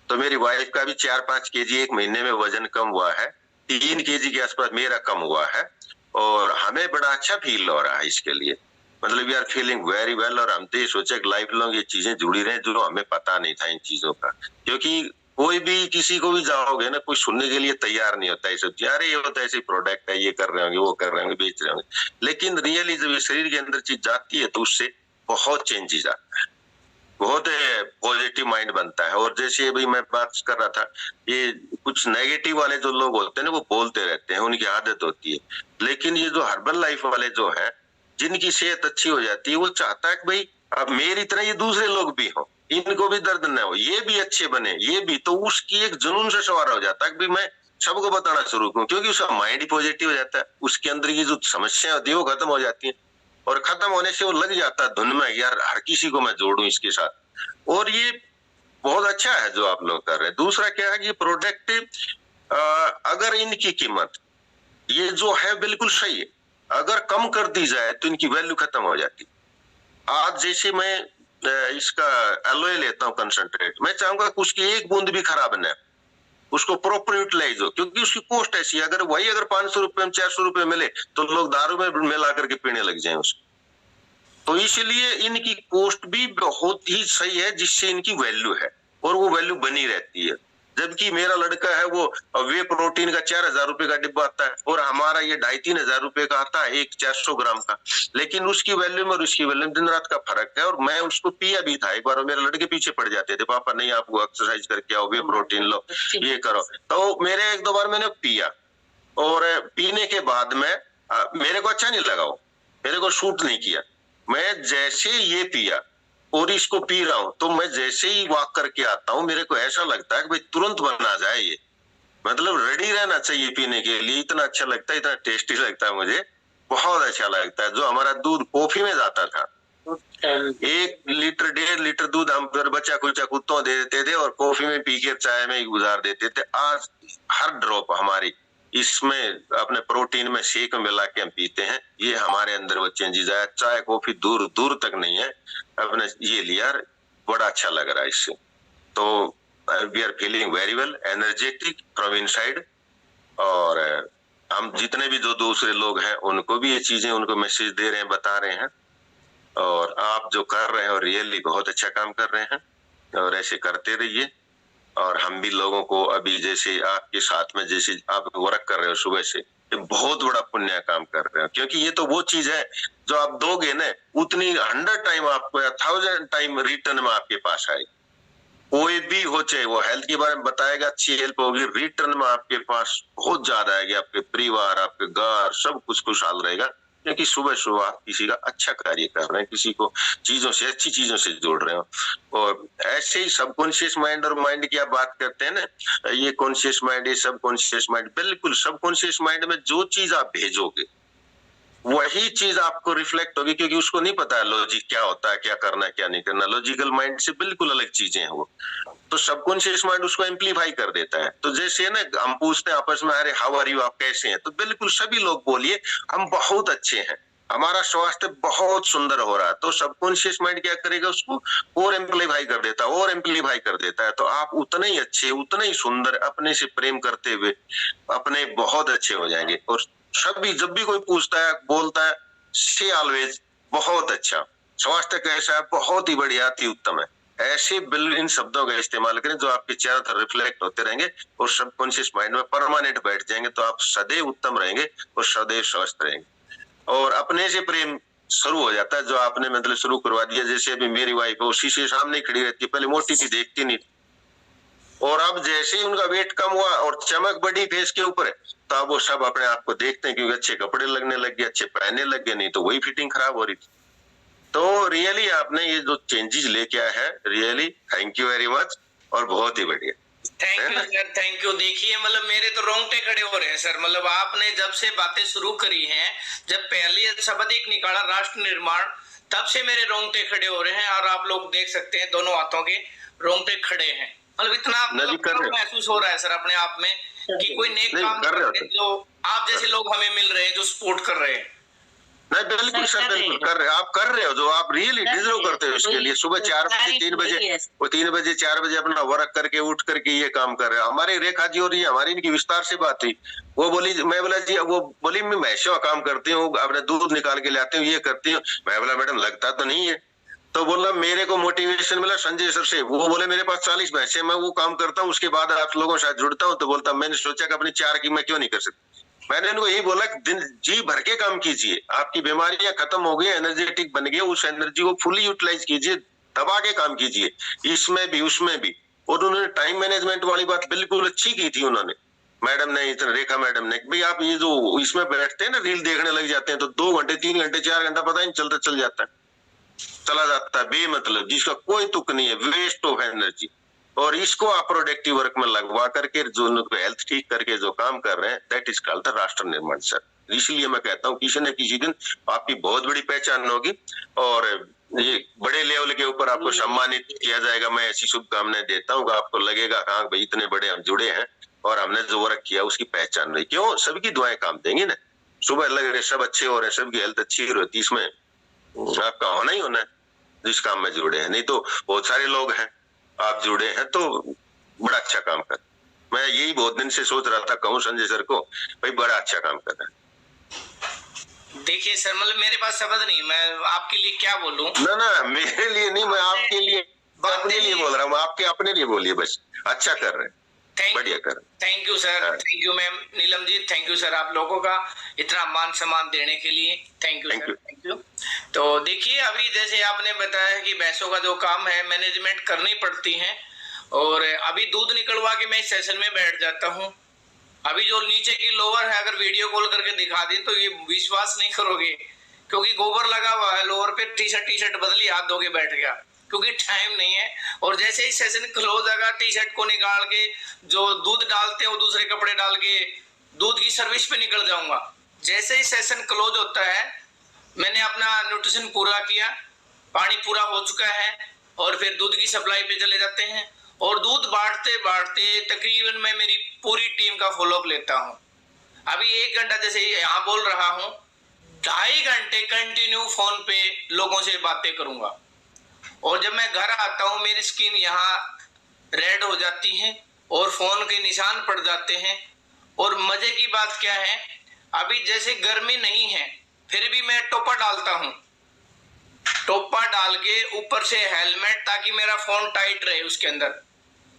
तो मेरी वाइफ का भी 4-5 केजी 1 महीने में वजन कम हुआ है, 3 केजी के आसपास मेरा कम हुआ है और हमें बड़ा अच्छा फील हो रहा है इसके लिए। मतलब we are feeling very well. और हम तो ये सोचे कि लाइफ लॉन्ग ये चीजें जुड़ी रहे जो हमें पता नहीं था इन चीजों का। क्योंकि कोई भी किसी को भी जाओगे ना, कोई सुनने के लिए तैयार नहीं होता है सब चीज, अरे ये होता है ऐसे प्रोडक्ट है, ये कर रहे होंगे, वो कर रहे होंगे, बेच रहे होंगे। लेकिन रियली जब शरीर के अंदर चीज जाती है तो उससे बहुत चेंजेस आता है, बहुत पॉजिटिव माइंड बनता है। और जैसे अभी मैं बात कर रहा था, ये कुछ नेगेटिव वाले जो लोग होते हैं ना, वो बोलते रहते हैं, उनकी आदत होती है। लेकिन ये जो हर्बल लाइफ वाले जो है, जिनकी सेहत अच्छी हो जाती है, वो चाहता है कि भाई अब मेरी तरह ये दूसरे लोग भी हो, इनको भी दर्द न हो, ये भी अच्छे बने, ये भी। तो उसकी एक जुनून से सवार हो जाता है कि मैं सबको बताना शुरू करूं, क्योंकि उसका माइंड ही पॉजिटिव हो जाता है। उसके अंदर की जो समस्या होती है वो खत्म हो जाती है और खत्म होने से वो लग जाता है धुन में, यार हर किसी को मैं जोड़ूं इसके साथ। और ये बहुत अच्छा है जो आप लोग कर रहे हैं। दूसरा क्या है कि प्रोडक्ट अगर इनकी कीमत ये जो है बिल्कुल सही है, अगर कम कर दी जाए तो इनकी वैल्यू खत्म हो जाती। आज जैसे मैं इसका एलोए लेता हूँ कंसंट्रेट, मैं चाहूंगा कि उसकी एक बूंद भी खराब न, उसको प्रॉपर यूटिलाइज हो, क्योंकि उसकी कॉस्ट ऐसी है। अगर 500 रुपए में 400 रुपए मिले तो लोग दारू में मिला करके पीने लग जाए उसको। तो इसलिए इनकी कॉस्ट भी बहुत ही सही है, जिससे इनकी वैल्यू है और वो वैल्यू बनी रहती है। जबकि मेरा लड़का है वो वे प्रोटीन का 4000 रुपए का डिब्बा आता है और हमारा ये 2500-3000 रुपए का आता है एक 400 ग्राम का, लेकिन उसकी वैल्यू में और उसकी वैल्यू में दिन रात का फर्क है। और मैं उसको पिया भी था एक बार, मेरे लड़के पीछे पड़ जाते थे, पापा नहीं आप वो एक्सरसाइज करके आओ, वे प्रोटीन लो, ये करो। तो मेरे 1-2 बार मैंने पिया और पीने के बाद में मेरे को अच्छा नहीं लगा, मेरे को सूट नहीं किया। मैं जैसे ये पिया और इसको पी रहा हूं तो मैं जैसे ही वॉक करके आता हूं मेरे को ऐसा लगता है कि भाई तुरंत बना जाए ये, मतलब रेडी रहना चाहिए पीने के लिए। इतना अच्छा लगता है, इतना टेस्टी लगता है, मुझे बहुत अच्छा लगता है। जो हमारा दूध कॉफी में जाता था, 1 लीटर 1.5 लीटर दूध हम बच्चा कुचा कुत्तों दे देते थे और कॉफी में पी के चाय में गुजार देते थे। आज हर ड्रॉप हमारी इसमें अपने प्रोटीन में शेक मिला के हम पीते हैं। ये हमारे अंदर वो चेंजेस आया, चाय कॉफी दूर दूर तक नहीं है। अपने ये लिया, बड़ा अच्छा लग रहा है इससे। तो we are feeling very well, energetic from inside. और हम जितने भी जो दूसरे लोग हैं उनको भी ये चीजें, उनको मैसेज दे रहे हैं, बता रहे हैं। और आप जो कर रहे हैं और रियली बहुत अच्छा काम कर रहे हैं और ऐसे करते रहिए। और हम भी लोगों को अभी जैसे आपके साथ में जैसे आप वर्क कर रहे हो सुबह से, ये बहुत बड़ा पुण्य काम कर रहे हो, क्योंकि ये तो वो चीज है जो आप दोगे ना उतनी 100 टाइम आपको 1000 टाइम रिटर्न में आपके पास आएगी। कोई भी हो, चाहे वो हेल्थ के बारे में बताएगा, अच्छी हेल्प होगी, रिटर्न में आपके पास बहुत ज्यादा आएगी। आपके परिवार, आपके घर, सब कुछ खुशहाल रहेगा, क्योंकि सुबह सुबह आप किसी का अच्छा कार्य कर रहे हैं, किसी को चीजों से, अच्छी चीजों से जोड़ रहे हो। और ऐसे ही सबकॉन्शियस माइंड और माइंड की आप बात करते हैं ना, ये कॉन्शियस माइंड, ये सबकॉन्शियस माइंड, बिल्कुल सबकॉन्शियस माइंड में जो चीज आप भेजोगे वही चीज आपको रिफ्लेक्ट होगी, क्योंकि उसको नहीं पता है लॉजिक क्या होता है, क्या करना है क्या नहीं करना। लॉजिकल माइंड से बिल्कुल अलग चीजें हैं वो, तो सबकॉन्शियस माइंड उसको एम्प्लीफाई कर देता है। तो जैसे ना हम पूछते हैं आपस में, अरे हाउ आर यू, आप कैसे हैं, तो बिल्कुल सभी लोग बोलिए हम बहुत अच्छे हैं, हमारा स्वास्थ्य बहुत सुंदर हो रहा है। तो सबकॉन्शियस माइंड क्या करेगा, उसको और एम्प्लीफाई कर देता है, और एम्प्लीफाई कर देता है। तो आप उतने ही अच्छे, उतने ही सुंदर, अपने से प्रेम करते हुए अपने बहुत अच्छे हो जाएंगे। और सभी जब भी कोई पूछता है, बोलता है, से ऑलवेज बहुत अच्छा, स्वास्थ्य कैसा है, बहुत ही बढ़िया, अति उत्तम है, ऐसे इन शब्दों का इस्तेमाल करें जो आपके चारों तरफ रिफ्लेक्ट होते रहेंगे और सबकॉन्शियस माइंड में परमानेंट बैठ जाएंगे। तो आप सदैव उत्तम रहेंगे और सदैव स्वस्थ रहेंगे। और अपने से प्रेम शुरू हो जाता है, जो आपने मतलब शुरू करवा दिया। जैसे अभी मेरी वाइफ है, वो शीशे सामने खड़ी रहती है, पहले मोटी थी, देखती नहीं, और अब जैसे ही उनका वेट कम हुआ और चमक बढ़ी फेस के ऊपर, तो अब वो सब अपने आप को देखते हैं, क्योंकि अच्छे कपड़े लगने लग गए, अच्छे पहनने लग गए, नहीं तो वही फिटिंग खराब हो रही थी। तो रियली आपने ये जो चेंजेस लेके आया है, really thank you very much, और बहुत ही बढ़िया। Thank you sir, thank you. देखिए मतलब मेरे तो रोंगटे खड़े हो रहे हैं सर। मतलब आपने जब से बातें शुरू करी हैं, जब पहले शब्द एक निकाला राष्ट्र निर्माण, तब से मेरे रोंगटे खड़े हो रहे हैं। और आप लोग देख सकते हैं दोनों हाथों के रोंगटे खड़े हैं। मतलब इतना महसूस हो रहा है सर अपने आप में कि कोई नेक काम कर रहे हैं, जो आप जैसे लोग हमें मिल रहे हैं, जो सपोर्ट कर रहे हैं। नहीं बिल्कुल सर, बिल्कुल कर रहे, आप कर रहे हो जो आप रियली डिजर्व करते हो इसके लिए। सुबह 4 बजे 3 बजे वो 3 बजे 4 बजे अपना वर्क करके उठ करके ये काम कर रहे हो। हमारी रेखा जी हो रही है, हमारी इनकी विस्तार से बात हुई, वो बोली, मैं बोला जी, वो बोली मैं भैंसों का काम करती हूँ, अपने दूध निकाल के लाती हूँ, ये करती हूँ। मैं बोला मैडम लगता तो नहीं है। तो बोला मेरे को मोटिवेशन मिला संजय सर से, वो बोले मेरे पास 40 भैंसे, मैं वो काम करता हूँ, उसके बाद आप लोगों के साथ जुड़ता हूँ। तो बोलता मैंने सोचा कि अपनी 4 की मैं क्यों नहीं कर सकती। मैंने इनको यही बोला कि दिन जी भर के काम कीजिए, आपकी बीमारियां खत्म हो गई, एनर्जेटिक बन गए, उस एनर्जी को फुली यूटिलाइज कीजिए, दबा के काम कीजिए, इसमें भी उसमें भी। और उन्होंने टाइम मैनेजमेंट वाली बात बिल्कुल अच्छी की थी उन्होंने, मैडम ने, इतना रेखा मैडम ने, भाई आप ये जो इसमें बैठते हैं ना, रील देखने लग जाते हैं, तो 2 घंटे 3 घंटे 4 घंटा पता ही नहीं चलता, चल जाता है, चला जाता है बेमतलब, जिसका कोई तुक नहीं है, वेस्ट ऑफ एनर्जी। और इसको आप प्रोडक्टिव वर्क में लगवा करके जो हेल्थ ठीक करके जो काम कर रहे हैं, दैट इज कॉल्ड द राष्ट्र निर्माण सर। इसलिए मैं कहता हूँ किसी न किसी दिन आपकी बहुत बड़ी पहचान होगी और ये बड़े लेवल के ऊपर आपको सम्मानित किया जाएगा। मैं ऐसी शुभकामनाएं देता हूँ, आपको लगेगा हाँ भाई इतने बड़े हम जुड़े हैं और हमने जो वर्क किया उसकी पहचान रही। क्यों? सबकी दुआएं काम देंगी ना। सुबह लग रहे सब अच्छे हो रहे हैं, सबकी हेल्थ अच्छी हो रही, इसमें आपका होना ही होना है जिस काम में जुड़े हैं। नहीं तो बहुत सारे लोग हैं, आप जुड़े हैं तो बड़ा अच्छा काम कर। मैं यही बहुत दिन से सोच रहा था, कहूँ संजय सर को, भाई बड़ा अच्छा काम कर रहा है। देखिए सर, मतलब मेरे पास शब्द नहीं, मैं आपके लिए क्या बोलूं। ना मेरे लिए नहीं, मैं आपके लिए अपने लिए बोल रहा हूँ, आपके अपने लिए बोलिए बस। अच्छा कर रहे हैं, बढ़िया कर। Thank you sir, thank you ma'am Neelam ji, thank you sir आप लोगों का इतना मान सम्मान देने के लिए, thank you sir, thank you. तो देखिए अभी जैसे आपने बताया कि भैंसों का जो काम है मैनेजमेंट करनी पड़ती है, और अभी दूध निकलवा के मैं इस सेशन में बैठ जाता हूँ। अभी जो नीचे की लोअर है अगर वीडियो कॉल करके दिखा दी तो ये विश्वास नहीं करोगे, क्योंकि गोबर लगा हुआ है लोअर पे, टी शर्ट बदली, हाथ धो के बैठ गया क्योंकि टाइम नहीं है। और जैसे ही सेशन क्लोज होगा टी शर्ट को निकाल के जो दूध डालते हैं वो दूसरे कपड़े डाल के दूध की सर्विस पे निकल जाऊंगा। जैसे ही सेशन क्लोज होता है मैंने अपना न्यूट्रिशन पूरा किया, पानी पूरा हो चुका है, और फिर दूध की सप्लाई पे चले जाते हैं। और दूध बांटते बांटते तकरीबन मैं मेरी पूरी टीम का फॉलोअप लेता हूँ। अभी 1 घंटा जैसे यहाँ बोल रहा हूँ, 2.5 घंटे कंटिन्यू फोन पे लोगों से बातें करूंगा। और जब मैं घर आता हूँ मेरी स्किन यहाँ रेड हो जाती है और फोन के निशान पड़ जाते हैं। और मजे की बात क्या है, अभी जैसे गर्मी नहीं है फिर भी मैं टोपा डालता हूँ, टोपा डाल के ऊपर से हेलमेट, ताकि मेरा फोन टाइट रहे उसके अंदर।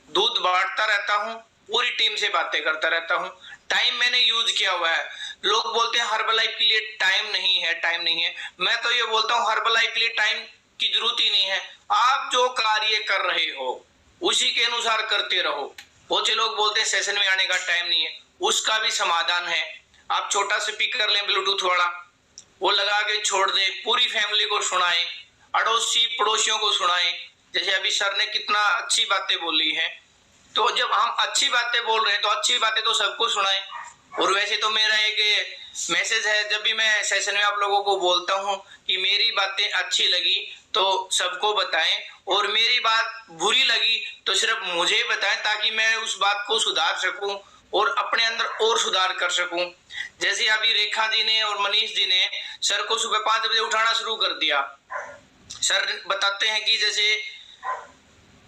दूध बांटता रहता हूँ, पूरी टीम से बातें करता रहता हूँ। टाइम मैंने यूज किया हुआ है। लोग बोलते हैं हर्बलाइफ के लिए टाइम नहीं है, टाइम नहीं है। मैं तो ये बोलता हूँ हर्बलाइफ के लिए टाइम की जरूरत ही नहीं है। आप जो कार्य कर रहे हो उसी के अनुसार करते रहो। बहुत से लोग बोलते हैं सेशन में आने का टाइम नहीं है, उसका भी समाधान है। आप छोटा स्पीकर लें ब्लूटूथ वाला, वो लगा के छोड़ दे, पूरी फैमिली को सुनाए, अड़ोसी पड़ोसियों को सुनाए। जैसे अभी सर ने कितना अच्छी बातें बोली है, तो जब हम अच्छी बातें बोल रहे हैं तो अच्छी बातें तो सबको सुनाए। और वैसे तो मेरा एक मैसेज है, जब भी मैं सेशन में आप लोगों को बोलता हूँ कि मेरी बातें अच्छी लगी तो सबको बताएं, और मेरी बात बुरी लगी तो सिर्फ मुझे बताएं, ताकि मैं उस बात को सुधार सकूं और अपने अंदर और सुधार कर सकूं। जैसे अभी रेखा जी ने और मनीष जी ने सर को सुबह 5 बजे उठाना शुरू कर दिया। सर बताते हैं कि जैसे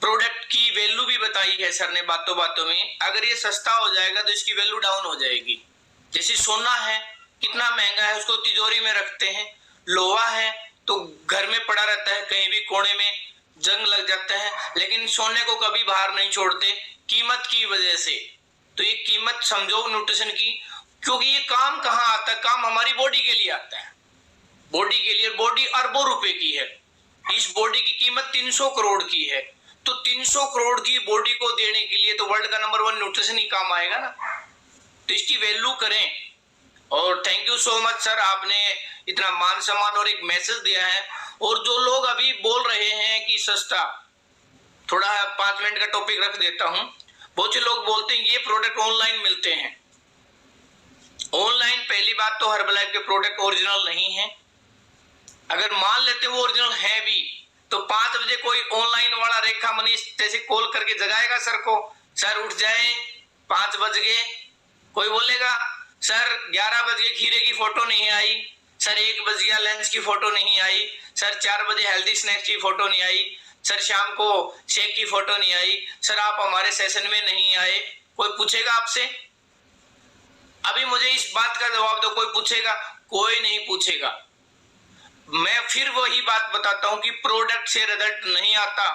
प्रोडक्ट की वैल्यू भी बताई है सर ने बातों बातों में, अगर ये सस्ता हो जाएगा तो इसकी वैल्यू डाउन हो जाएगी। जैसे सोना है कितना महंगा है, उसको तिजोरी में रखते हैं, लोहा है तो घर में पड़ा रहता है, कहीं भी कोने में जंग लग जाता है, लेकिन सोने को कभी बाहर नहीं छोड़ते कीमत की वजह से। तो ये कीमत समझो न्यूट्रिशन की, क्योंकि ये काम कहाँ आता है, काम हमारी बॉडी के लिए आता है, बॉडी के लिए। बॉडी अरबों रुपए की है, इस बॉडी की कीमत 300 करोड़ की है। तो 300 करोड़ की बॉडी को देने के लिए तो वर्ल्ड का नंबर 1 न्यूट्रिशन ही काम आएगा ना। तो इसकी वैल्यू करें। और thank you so much sir, आपने इतना मान सम्मान और एक मैसेज दिया है। और जो लोग अभी बोल रहे हैं कि सस्ता, थोड़ा 5 मिनट का टॉपिक रख देता हूं। बहुत से लोग बोलते हैं ये प्रोडक्ट ऑनलाइन मिलते हैं। ऑनलाइन पहली बात तो हर्बलाइफ के प्रोडक्ट ओरिजिनल नहीं है। अगर मान लेते वो ओरिजिनल है भी तो 5 बजे कोई ऑनलाइन वाला रेखा मनीष जैसे कॉल करके जगाएगा सर को, सर उठ जाए 5 बज गए। कोई बोलेगा सर 11 बज गए खीरे की फोटो नहीं आई, सर 1 बज गया लंच की फोटो नहीं आई, सर 4 बजे हेल्दी स्नैक्स की फोटो नहीं आई, सर शाम को शेक की फोटो नहीं आई, सर आप हमारे सेशन में नहीं आए। कोई पूछेगा आपसे? अभी मुझे इस बात का जवाब दो, कोई पूछेगा? कोई नहीं पूछेगा। मैं फिर वही बात बताता हूं कि प्रोडक्ट से रिजल्ट नहीं आता।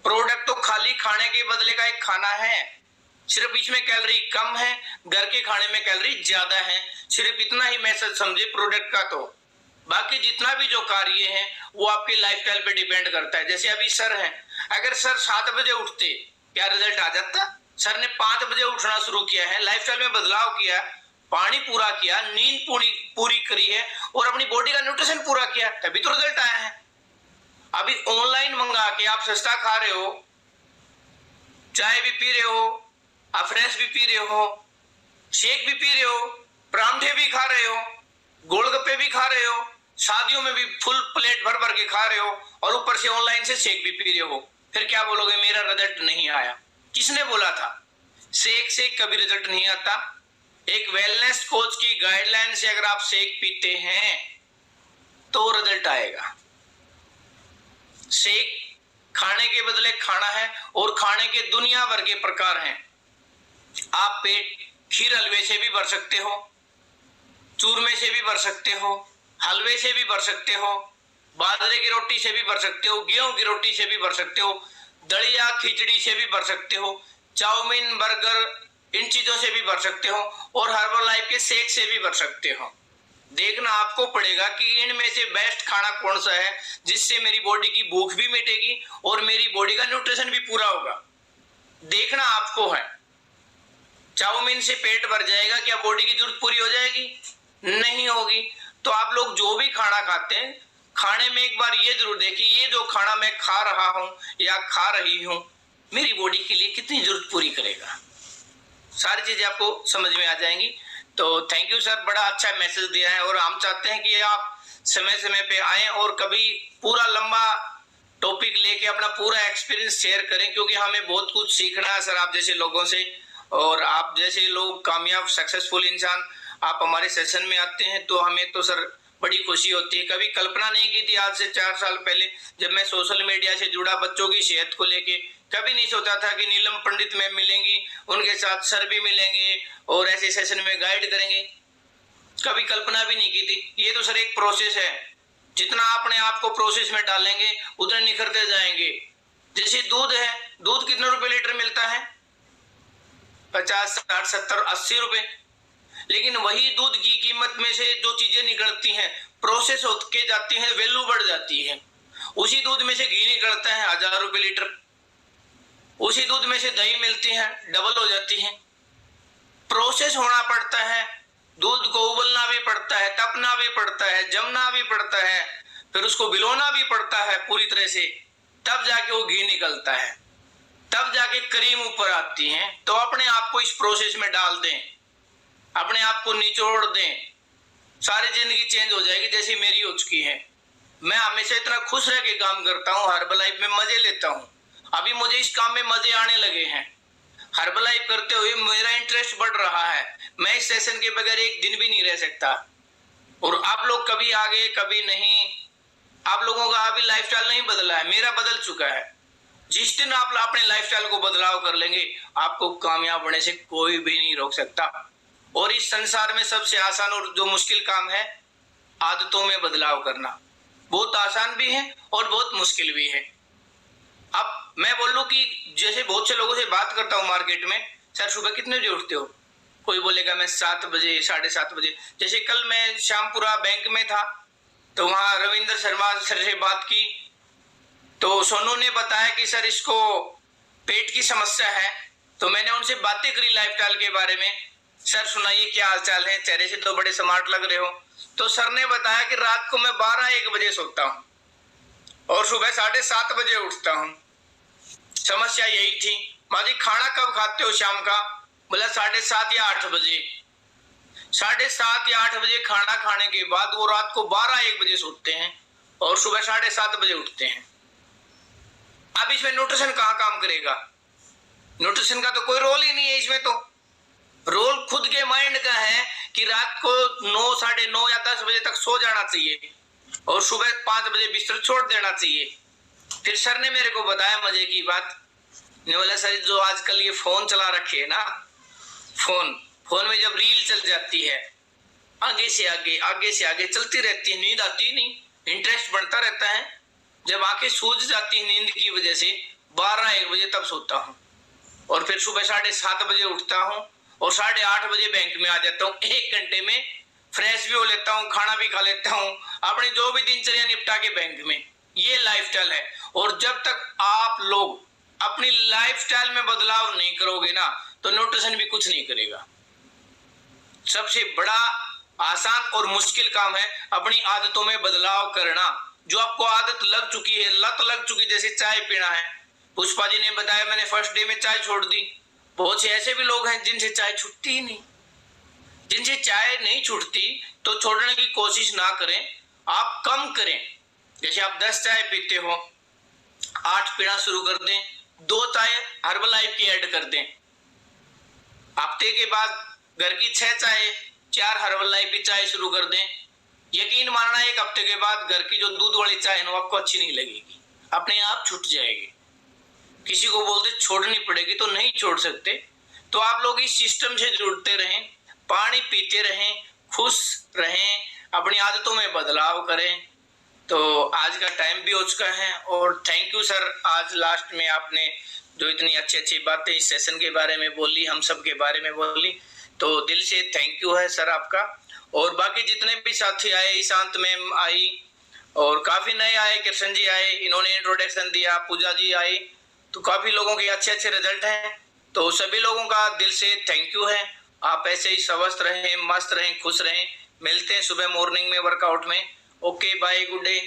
प्रोडक्ट तो खाली खाने के बदले का एक खाना है, सिर्फ इसमें कैलोरी कम है, घर के खाने में कैलोरी ज्यादा है। सिर्फ इतना ही मैसेज समझे प्रोडक्ट का। तो बाकी जितना भी जो कार्य है वो आपके लाइफस्टाइल पे डिपेंड करता है। जैसे अभी सर हैं, अगर सर 7 बजे उठते क्या रिजल्ट आ जाता? सर ने 5 बजे उठना शुरू किया है, लाइफस्टाइल में बदलाव किया, पानी पूरा किया, नींद पूरी करी है और अपनी बॉडी का न्यूट्रिशन पूरा किया, तभी तो रिजल्ट आया है। अभी ऑनलाइन मंगा के आप सस्ता खा रहे हो, चाय भी पी रहे हो, आप फ्रेश भी पी रहे हो, शेक भी पी रहे हो, परांठे भी खा रहे हो, गोलगप्पे भी खा रहे हो, शादियों में भी फुल प्लेट भर भर के खा रहे हो और ऊपर से ऑनलाइन से शेक भी पी रहे हो। फिर क्या बोलोगे मेरा रिजल्ट नहीं आया? किसने बोला था? शेक से कभी रिजल्ट नहीं आता। एक वेलनेस कोच की गाइडलाइन से अगर आप शेक पीते हैं तो रिजल्ट आएगा। शेक खाने के बदले खाना है और खाने के दुनिया भर के प्रकार हैं। आप पेट खीर हलवे से भी भर सकते हो, चूरमे से भी भर सकते हो, हलवे से भी भर सकते हो, बाजरे की रोटी से भी भर सकते हो, गेहूं की रोटी से भी भर सकते हो, दलिया खिचड़ी से भी भर सकते हो, चाउमीन बर्गर इन चीजों से भी भर सकते हो और हर्बल लाइफ के शेक से भी भर सकते हो। देखना आपको पड़ेगा कि इनमें से बेस्ट खाना कौन सा है जिससे मेरी बॉडी की भूख भी मिटेगी और मेरी बॉडी का न्यूट्रिशन भी पूरा होगा। देखना आपको है। चाउमीन से पेट भर जाएगा, क्या बॉडी की जरूरत पूरी हो जाएगी? नहीं होगी। तो आप लोग जो भी खाना खाते हैं, खाने में एक बार ये जरूर देखिए, ये जो खाना मैं खा रहा हूं या खा रही हूं मेरी बॉडी के लिए कितनी जरूरत पूरी करेगा। सारी चीजें आपको समझ में आ जाएंगी। तो थैंक यू सर, बड़ा अच्छा मैसेज दिया है और हम चाहते हैं कि आप समय समय पे आए और कभी पूरा लंबा टॉपिक लेके अपना पूरा एक्सपीरियंस शेयर करें, क्योंकि हमें बहुत कुछ सीखना है सर आप जैसे लोगों से। और आप जैसे लोग कामयाब सक्सेसफुल इंसान आप हमारे सेशन में आते हैं तो हमें तो सर बड़ी खुशी होती है। कभी कल्पना नहीं की थी आज से 4 साल पहले जब मैं सोशल मीडिया से जुड़ा बच्चों की सेहत को लेके, कभी नहीं सोचा था कि नीलम पंडित मैम मिलेंगी, उनके साथ सर भी मिलेंगे और ऐसे सेशन में गाइड करेंगे। कभी कल्पना भी नहीं की थी। ये तो सर एक प्रोसेस है, जितना अपने आप को प्रोसेस में डालेंगे उतने निखरते जाएंगे। जैसे दूध है, दूध कितने रुपए लीटर मिलता है? 50, 60, 70, 80 रुपए। लेकिन वही दूध की कीमत में से जो चीजें निकलती हैं, प्रोसेस होके जाती हैं, वैल्यू बढ़ जाती है। उसी दूध में से घी निकलता है 1000 रुपए लीटर, उसी दूध में से दही मिलती है, डबल हो जाती है। प्रोसेस होना पड़ता है, दूध को उबलना भी पड़ता है, तपना भी पड़ता है, जमना भी पड़ता है, फिर उसको भिगोना भी पड़ता है पूरी तरह से, तब जाके वो घी निकलता है, तब जाके क्रीम ऊपर आती है। तो अपने आप को इस प्रोसेस में डाल दें, अपने आप को निचोड़ दें, सारी जिंदगी चेंज हो जाएगी जैसी मेरी हो चुकी है। मैं हमेशा इतना खुश रह के काम करता हूँ, हर्बल लाइफ में मजे लेता हूँ। अभी मुझे इस काम में मजे आने लगे हैं। हर्बल लाइफ करते हुए मेरा इंटरेस्ट बढ़ रहा है। मैं इस सेशन के बगैर एक दिन भी नहीं रह सकता। और आप लोग कभी आगे कभी नहीं, आप लोगों का अभी लाइफस्टाइल नहीं बदला है, मेरा बदल चुका है। जिस दिन आप अपने लाइफस्टाइल को बदलाव कर लेंगे आपको कामयाब होने से कोई भी नहीं रोक सकता। और इस संसार में सबसे आसान और जो मुश्किल काम है आदतों में बदलाव करना। बहुत आसान भी है और बहुत मुश्किल भी है। अब मैं बोलूं कि जैसे बहुत से लोगों से बात करता हूं मार्केट में, सर सुबह कितने बजे उठते हो? कोई बोलेगा मैं 7 बजे, 7:30 बजे। जैसे कल मैं श्यामपुरा बैंक में था तो वहां रविंद्र शर्मा सर से बात की तो सोनू ने बताया कि सर इसको पेट की समस्या है। तो मैंने उनसे बातें करी लाइफस्टाइल के बारे में। सर सुनाइए क्या हालचाल है, चेहरे से तो बड़े स्मार्ट लग रहे हो। तो सर ने बताया कि रात को मैं 12-1 बजे सोता हूँ और सुबह 7:30 बजे उठता हूँ। समस्या यही थी। माजी खाना कब खाते हो शाम का? बोला 7:30 या 8 बजे। 7:30 या 8 बजे खाना खाने के बाद वो रात को 12-1 बजे सोते हैं और सुबह 7:30 बजे उठते हैं। अब इसमें न्यूट्रिशन कहाँ काम करेगा? न्यूट्रिशन का तो कोई रोल ही नहीं है इसमें। तो रोल खुद के माइंड का है कि रात को 9, 9:30 या 10 बजे तक सो जाना चाहिए और सुबह 5 बजे बिस्तर छोड़ देना चाहिए। फिर सर ने मेरे को बताया मजे की बात, ने बोला सर जो आजकल ये फोन चला रखे है ना, फोन में जब रील चल जाती है आगे से आगे चलती रहती है, नींद आती नहीं, इंटरेस्ट बढ़ता रहता है। जब आंखें सूज जाती है नींद की वजह से 12-1 बजे तब सोता हूँ और फिर सुबह 7:30 बजे उठता हूँ और 8:30 बजे बैंक में आ जाता हूँ। 1 घंटे में फ्रेश भी हो लेता हूँ, खाना भी खा लेता हूँ, अपनी जो भी दिनचर्या निपटा के बैंक में। ये लाइफस्टाइल है। और जब तक आप लोग अपनी लाइफस्टाइल में बदलाव नहीं करोगे ना तो न्यूट्रिशन भी कुछ नहीं करेगा। सबसे बड़ा आसान और मुश्किल काम है अपनी आदतों में बदलाव करना। जो आपको आदत लग चुकी है, लत लग चुकी, जैसे चाय पीना है, पुष्पा जी ने बताया मैंने फर्स्ट डे में चाय छोड़ दी। बहुत से ऐसे भी लोग हैं जिनसे चाय छूटती ही नहीं। जिनसे चाय नहीं छूटती तो छोड़ने की कोशिश ना करें, आप कम करें। जैसे आप 10 चाय पीते हो, 8 पीना शुरू कर दें, 2 चाय हर्बल लाइफ की ऐड कर दें। हफ्ते के बाद घर की 6 चाय 4 हर्बल लाइफ की चाय शुरू कर दें, यकीन मानना 1 हफ्ते के बाद घर की जो दूध वाली चाय है ना आपको अच्छी नहीं लगेगी, अपने आप छूट जाएगी। किसी को बोलते छोड़नी पड़ेगी तो नहीं छोड़ सकते। तो आप लोग इस सिस्टम से जुड़ते रहें, पानी पीते रहें, खुश रहें, अपनी आदतों में बदलाव करें। तो आज का टाइम भी हो चुका है और थैंक यू सर, आज लास्ट में आपने जो इतनी अच्छी अच्छी बातें इस सेशन के बारे में बोली, हम सब के बारे में बोली, तो दिल से थैंक यू है सर आपका। और बाकी जितने भी साथी आए, ईशांत मैम आई और काफी नए आए, कृष्ण जी आए, इन्होंने इंट्रोडक्शन दिया, पूजा जी आई, तो काफी लोगों के अच्छे अच्छे रिजल्ट हैं। तो सभी लोगों का दिल से थैंक यू है। आप ऐसे ही स्वस्थ रहें, मस्त रहें, खुश रहें। मिलते हैं सुबह मॉर्निंग में वर्कआउट में। Okay bye, good day.